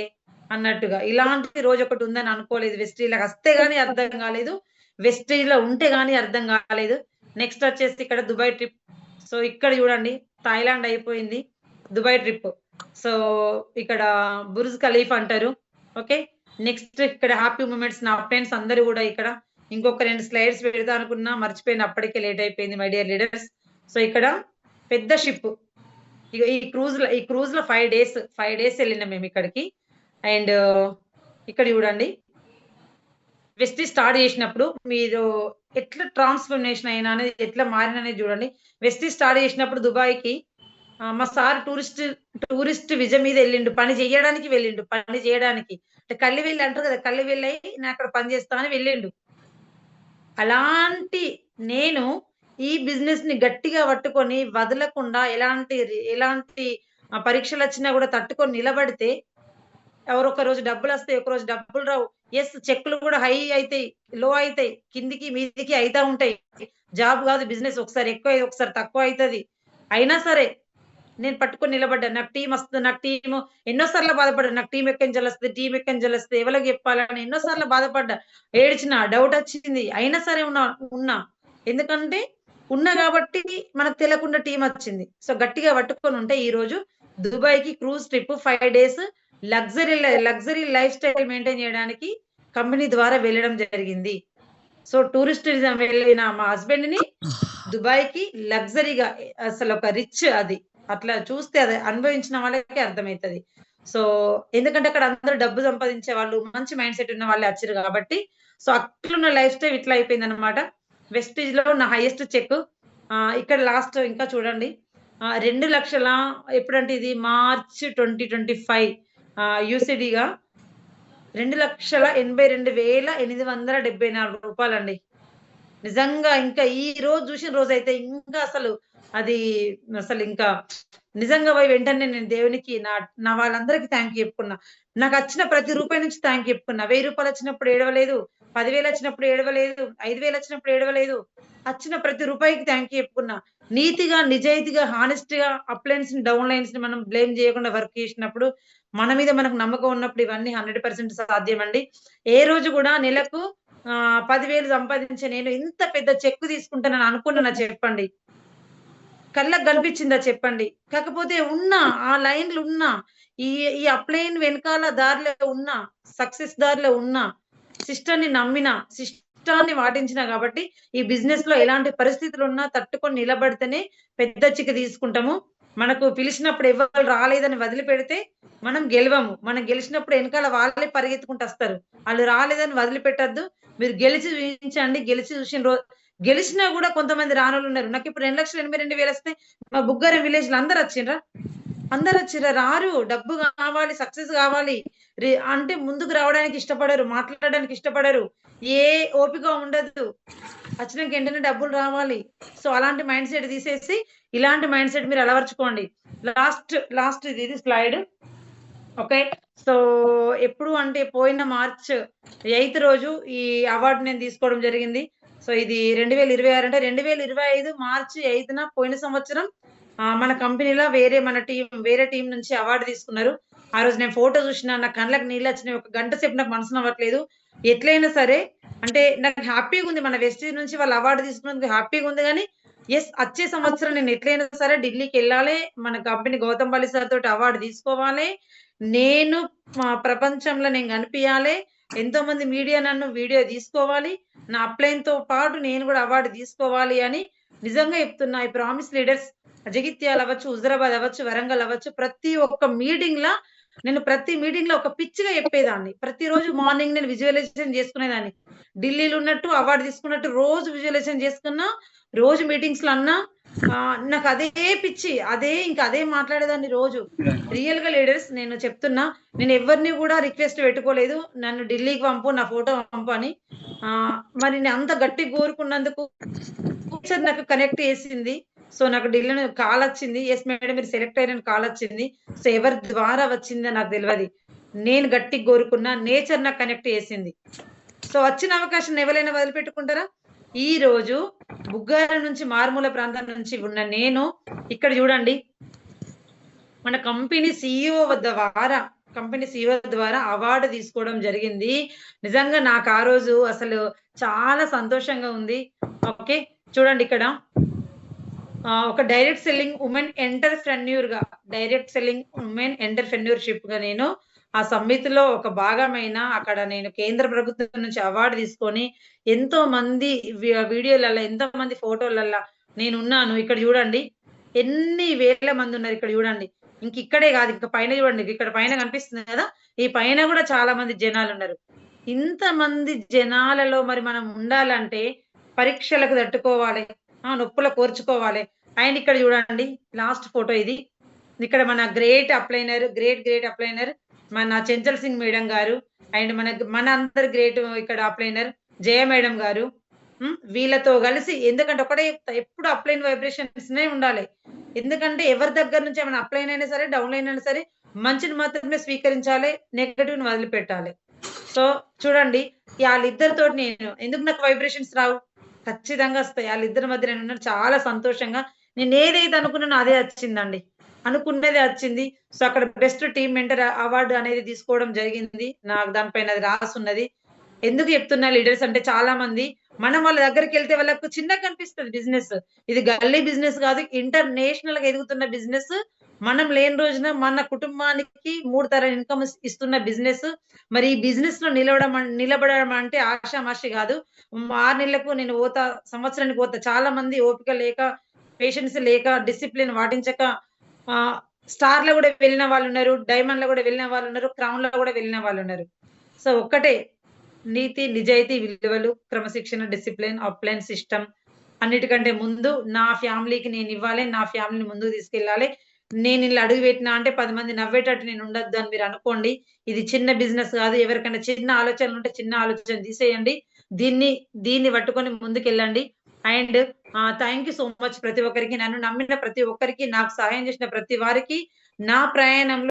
అన్నట్టుగా. ఇలాంటి రోజు ఒకటి ఉందని అనుకోలేదు. వెస్టీజ్‌లోకి వస్తే గాని అర్థం కాలేదు. వెస్టీజ్‌లో ఉంటే గాని అర్థం కాలేదు. నెక్స్ట్ వచ్చేసి ఇక్కడ దుబాయ్ ట్రిప్. సో, ఇక్కడ చూడండి థాయిలాండ్ అయిపోయింది. Dubai trip. సో, ఇక్కడ బుర్జ్ ఖలీఫా అంటారు. ఓకే. నెక్స్ట్ ఇక్కడ హ్యాపీ మూమెంట్స్ నా ఫ్రెండ్స్ అందరూ గూడా ఇక్కడ ఇంకొక 2 స్లైడ్స్ పెడతా అనుకున్నా, మర్చిపోయిన, అప్పటికే లేట్ అయిపోయింది మై డియర్ లీడర్స్. సో ఇక్కడ పెద్ద షిప్. ఇగ ఈ క్రూజ్‌లో 5 డేస్ ఎళ్ళినాం మేమిక్కడికి. అండ్ ఇక్కడ చూడండి. వెస్టీజ్ స్టార్ట్ చేసినప్పుడు మీరు ఎట్లా ట్రాన్స్‌ఫర్మేషన్ అయినా అనేది, ఎట్లా మారిననేది చూడండి. వెస్టీజ్ స్టార్ట్ చేసినప్పుడు దుబాయ్‌కి మా సార్ టూరిస్ట్ విజా మీద ఎళ్ళిండు. పని జేయడానికి వెళ్ళిండు. పని జేయడానికి. అంటే కల్లి వెల్లి అంటారు కదా! కల్లి వెల్లయి నేనక్కడ పని చేస్తా అని వెళ్ళిండు. అలాంటి నేను ఈ బిజినెస్‌ని గట్టిగా పట్టుకొని వదలకుండా ఎలాంటి పరీక్షలొచ్చినా గూడా తట్టుకొని నిలబడితే ఎవరో ఒక రోజు డబ్బులొస్తాయి. ఒకరోజు డబ్బులు రావు. యెస్, చెక్కులు గూడా హై అయితాయి. లో అయితాయి. కిందికి, మీదికి అయితా ఉంటాయి. జాబ్ గాదు బిజినెస్. ఒకసారి ఎక్కువ ఒకసారి తక్కువ అయితది. అయినా సరే నేను పట్టుకొని నిలబడ్డా. నాకు టీమొస్తది. నాకు టీము ఎన్నో సార్లు బాధపడ్డా. నాకు టీమ్ ఎక్కడినుంచెల్లొస్తది? టీమ్ ఎక్కడినుంచెల్లొస్తది? ఎవళ్ళకి జెప్పాలని ఎన్నో సార్లు బాధపడ్డా. ఏడ్చిన, డౌటొచ్చింది. అయినా సరే ఉన్నా. ఎందుకంటే ఉన్నా గాబట్టి మనకు తెలవకుండా టీమొచ్చింది. సో, గట్టిగా పట్టుకొనుంటే ఈరోజు దుబాయ్‌కి cruise trip 5 days luxury life style maintain జేయడానికి కంపెనీ ద్వారా వెళ్ళడం జరిగింది. సో, టూరిస్టిజం వెళ్ళిన మా హస్బెండ్‌ని దుబాయ్‌కి లగ్జరీగా అసలొక రిచ్ అది. అట్లా చూస్తే అది అనుభవించిన వాళ్ళకే అర్థమైతది. సో, ఎందుకంటే అక్కడ అందరూ డబ్బు సంపాదించే వాళ్ళు, మంచి మైండ్ సెట్ ఉన్న వాళ్ళే అచ్చిర్రు గాబట్టి, సో, అట్లున్న లైఫ్ స్టైల్ ఇట్లా అయిపోయిందనమాట. వెస్టీజ్‌లో నా హైయెస్ట్ చెక్ ఇక్కడ లాస్ట్ ఇంకా చూడండి. 2,00,000 ఎప్పుడంటే ఇది మార్చ్ 2025 యూసీడీగా రూ. 2,82,874 నిజంగా ఇంకా ఈ రోజు చూసిన రోజైతే ఇంకా అది అసలింకా నిజంగా పోయి వెంటనే నేను దేవునికి నా వాళ్ళందరికీ థాంక్ చెప్పుకున్నా. నాకచ్చిన ప్రతి రూపాయి నుంచి థాంక్ చెప్పుకున్నా. రూ. 1000 వచ్చినప్పుడు ఏడవలేదు. 10,000 వచ్చినప్పుడు ఏడవలేదు. 5,000 వచ్చినప్పుడు ఏడవలేదు. వచ్చిన ప్రతి రూపాయికి థాంక్ చెప్పుకున్నా. నీతిగా, నిజాయితీగా, హానెస్ట్‌గా అప్‌లైన్స్‌ని, డౌన్‌లైన్స్‌ని మనం బ్లేమ్ చేయకుండా వర్క్ చేసినప్పుడు, మన మీద మనకు నమ్మకం ఉన్నప్పుడు ఇవన్నీ 100% సాధ్యమండి. ఏ రోజు కూడా నెలకు 10,000 సంపాదించే నేను ఇంత పెద్ద చెక్ తీసుకుంటానని అనుకున్నానా చెప్పండి? కళ్ళకి కనిపించిందా చెప్పండి? కాకపోతే ఆ లైన్‌లో ఉన్నా. ఈ ఈ అప్‌లైన్ వెనకాల దారిలో ఉన్నా. సక్సెస్ దారిలో ఉన్నా. సిస్టర్‌ని నమ్మిన, సిస్టాన్ని వాటించిన గాబట్టి, ఈ బిజినెస్‌లో ఎలాంటి పరిస్థితులున్నా తట్టుకొని నిలబడితేనే పెద్ద చిక్ తీసుకుంటాము. మనకు పిలిచినప్పుడు ఎవ్వరు రాలేదని వదిలిపెడితే మనం గెలవము. మనం గెలిచినప్పుడు ఎనకాల వాళ్ళే పరిగెత్తుకుంటూ వస్తారు. ఆళ్ళు రాలేదని వదిలిపెట్టొద్దు. మీరు గెలిచి చూయించండి. గెలిచినా గూడా కొంతమంది రానోళ్ళున్నారు. నాకిప్పుడు 2,82,000 వస్తే మా బుగ్గారం విలేజ్‌లో అందరొచ్చిండ్రా? అందరొచ్చిర్రా? రారు. డబ్బు గావాలి, సక్సెస్ గావాలి. అంటే ముందుకు రావడానికి ఇష్టపడరు. మాట్లాడడానికి ఇష్టపడరు. ఏ ఓపిక ఉండదు. వచ్చినంక వెంటనే డబ్బులు రావాలి. సో, అలాంటి మైండ్ సెట్ తీసేసి, ఇలాంటి మైండ్ సెట్ మీరు అలవరుచుకోండి. లాస్ట్ ఇది స్లైడ్. ఓకే. సో, ఎప్పుడు అంటే పోయిన మార్చ్ 8 రోజు ఈ అవార్డ్ నేను తీసుకోవడం జరిగింది. సో, ఇది 2026 అంటే 2025 మార్చి 8న పోయిన సంవత్సరం మన కంపెనీలో వేరే టీమ్ నుంచి అవార్డ్ తీసుకున్నారు. ఆ రోజు నేను ఫోటో చూషినా, నా కళ్ళకి నీళ్లొచ్చినాయి. ఒక గంట సేపు నాకు మనసునవ్వట్లేదు. ఎట్లైనా సరే అంటే నాకు హ్యాపీగుంది. మన వెస్టీజ్ నుంచి వాళ్ళు అవార్డ్ తీసుకున్నందుకు హ్యాపీగుంది గానీ, యెస్, వచ్చే సంవత్సరం నేను ఎట్లైనా సరే ఢిల్లీకెళ్ళాలి. మన కంపెనీ గౌతమ్ బలి సార్ తోటి అవార్డ్ తీసుకోవాలి. నేను ప్రపంచంలో నేను కనిపియాలే. ఎంతోమంది మీడియా నన్ను వీడియో తీసుకోవాలి. నా అప్‌లైన్‌తో పాటు నేను గూడా అవార్డ్ తీసుకోవాలి అని నిజంగా చెప్తున్నా. I promise leaders. జగిత్యాల అవ్వచ్చు, హుజురాబాద్ అవ్వచ్చు, వరంగల్ అవ్వచ్చు, ప్రతి మీటింగ్‌లో ఒక పిచ్చిగా చెప్పేదాన్ని. ప్రతిరోజు మార్నింగ్ నేను విజువలైజేషన్ చేసుకునేదాన్ని. ఢిల్లీలో ఉన్నట్టు అవార్డ్ తీసుకున్నట్టు రోజు విజువలైజేషన్ చేసుకున్నా. రోజు మీటింగ్స్‌లో అన్నా. నాకదే పిచ్చి. అదే మాట్లాడేదాన్ని రోజు. రియల్‌గా లీడర్స్ నేను చెప్తున్నా. నేను ఎవ్వరిని గూడా రిక్వెస్ట్ పెట్టుకోలేదు. నన్ను ఢిల్లీకి పంపు, నా ఫోటో పంపు అని. మరి నేను అంత గట్టిగా కోరుకున్నందుకు టీచర్ నాకు కనెక్ట్ చేసింది. సో, నాకు ఢిల్లీలో కాలొచ్చింది. యెస్ మేడం మీరు సెలెక్ట్ అయ్యారని కాలొచ్చింది. సో, ఎవరి ద్వారా వచ్చిందో నాకు తెలవది. నేను గట్టిగా కోరుకున్నా. నేచర్ నాకు కనెక్ట్ చేసింది. సో, వచ్చిన అవకాశాన్ని ఎవరైనా వదిలిపెట్టుకుంటారా? ఈరోజు బుగ్గారం నుంచి, మారుమూల ప్రాంతం నుంచి ఉన్న నేను ఇక్కడ చూడండి. మన కంపెనీ సీఈఓ ద్వారా అవార్డ్ తీసుకోవడం జరిగింది. నిజంగా నాకు ఆ రోజు అసలు చాలా సంతోషంగా ఉంది. ఓకే. చూడండి ఇక్కడ ఒక డైరెక్ట్ సెల్లింగ్ ఉమెన్ ఎంటర్‌ప్రెన్యూర్‌షిప్‌గా నేను ఆ సమ్మిట్‌లో ఒక భాగమైన అక్కడ నేను కేంద్ర ప్రభుత్వం నుంచి అవార్డ్ తీసుకొని ఎంతో మంది వీడియోలల్ల, ఎంతోమంది ఫోటోలల్ల నేనున్నాను. ఇక్కడ చూడండి. ఎన్ని వేల మందున్నారు ఇక్కడ చూడండి. ఇక్కడే కాదు, ఇంక పైన చూడండి. ఇక్కడ పైన కనిపిస్తుంది కదా! ఈ పైన గూడా చాలా మంది జనాలున్నారు. ఇంతమంది జనాలలో మరి మనం ఉండాలంటే పరీక్షలకు తట్టుకోవాలి. నొప్పులకు ఓర్చుకోవాలి. అండ్ ఇక్కడ చూడండి, లాస్ట్ ఫోటో ఇది. ఇక్కడ మన గ్రేట్ అప్లైనర్ మన చెంచల్ సింగ్ మేడం గారు. అండ్ మన అందరి గ్రేట్ ఇక్కడ అప్లైనర్ జయ మేడం గారు. వీళ్ళతో కలిసి, ఎందుకంటే ఒకటే చెప్తా, ఎప్పుడు అప్లైన్ వైబ్రేషన్స్‌నే ఉండాలి. ఎందుకంటే ఎవరి దగ్గర నుంచి ఏమైనా అప్లైన్ అయినా సరే, డౌన్‌లైన్ అయినా సరే మంచిని మాత్రమే స్వీకరించాలి. నెగెటివ్‌ని వదిలిపెట్టాలి. సో చూడండి, ఆళ్ళిద్దరితోటి నేను ఎందుకు నాకు వైబ్రేషన్స్ రావు? ఖచ్చితంగా వస్తాయి. ఆళ్ళిద్దరి మధ్య నేనున్నాను చాలా సంతోషంగా. నేనేదైతే అనుకున్నానో అదే వచ్చిందండి. అనుకున్నదే వచ్చింది. సో అక్కడ బెస్ట్ టీమ్ మెంటర్ అవార్డ్ అనేది తీసుకోవడం జరిగింది. నాకు దానిపైన అది రాసున్నది. ఎందుకు చెప్తున్నా లీడర్స్ అంటే చాలా మంది మనం వాళ్ళ దగ్గరికెళ్తే వాళ్ళకు చిన్నగా కనిపిస్తది బిజినెస్. ఇది గల్లీ బిజినెస్ కాదు. ఇంటర్నేషనల్‌గా ఎదుగుతున్న బిజినెస్. మనం లేని రోజున మన కుటుంబానికి 3 తరాల ఇన్‌కమ్ ఇస్తున్న బిజినెస్. మరి ఈ బిజినెస్‌లో నిలబడడం అంటే ఆషామాషి గాదు. 6 నెలలకు నేను పోతా, సంవత్సరానికి పోతా. చాలా మంది ఓపిక లేక, పేషెన్స్ లేక, డిసిప్లిన్ పాటించక స్టార్‌లో గూడా వెళ్ళిన వాళ్ళున్నారు. డైమండ్‌లో గూడా వెళ్ళిన వాళ్ళున్నారు. క్రౌన్‌లో గూడా వెళ్ళిన వాళ్ళున్నారు. సో ఒక్కటే నీతి, నిజాయితీ, విలువలు, క్రమశిక్షణ, డిసిప్లిన్, అప్‌లైన్ సిస్టమ్ అన్నిటికంటే ముందు నా ఫ్యామిలీకి నేనివ్వాలి. నా ఫ్యామిలీని ముందుకు తీసుకెళ్ళాలి. నేనిలా అడుగుపెట్టినా అంటే 10 మంది నవ్వేటట్టు నేనుండొద్దు అని మీరనుకోండి. ఇది చిన్న బిజినెస్ గాదు. ఎవరికైనా చిన్న ఆలోచనలుంటే చిన్న ఆలోచన తీసేయండి. దీన్ని, దీన్ని పట్టుకొని ముందుకెళ్ళండి. And thank you so much ప్రతి ఒక్కరికి. నన్ను నమ్మిన ప్రతి ఒక్కరికి, నాకు సహాయం చేసిన ప్రతి వారికి నా ప్రయాణంలో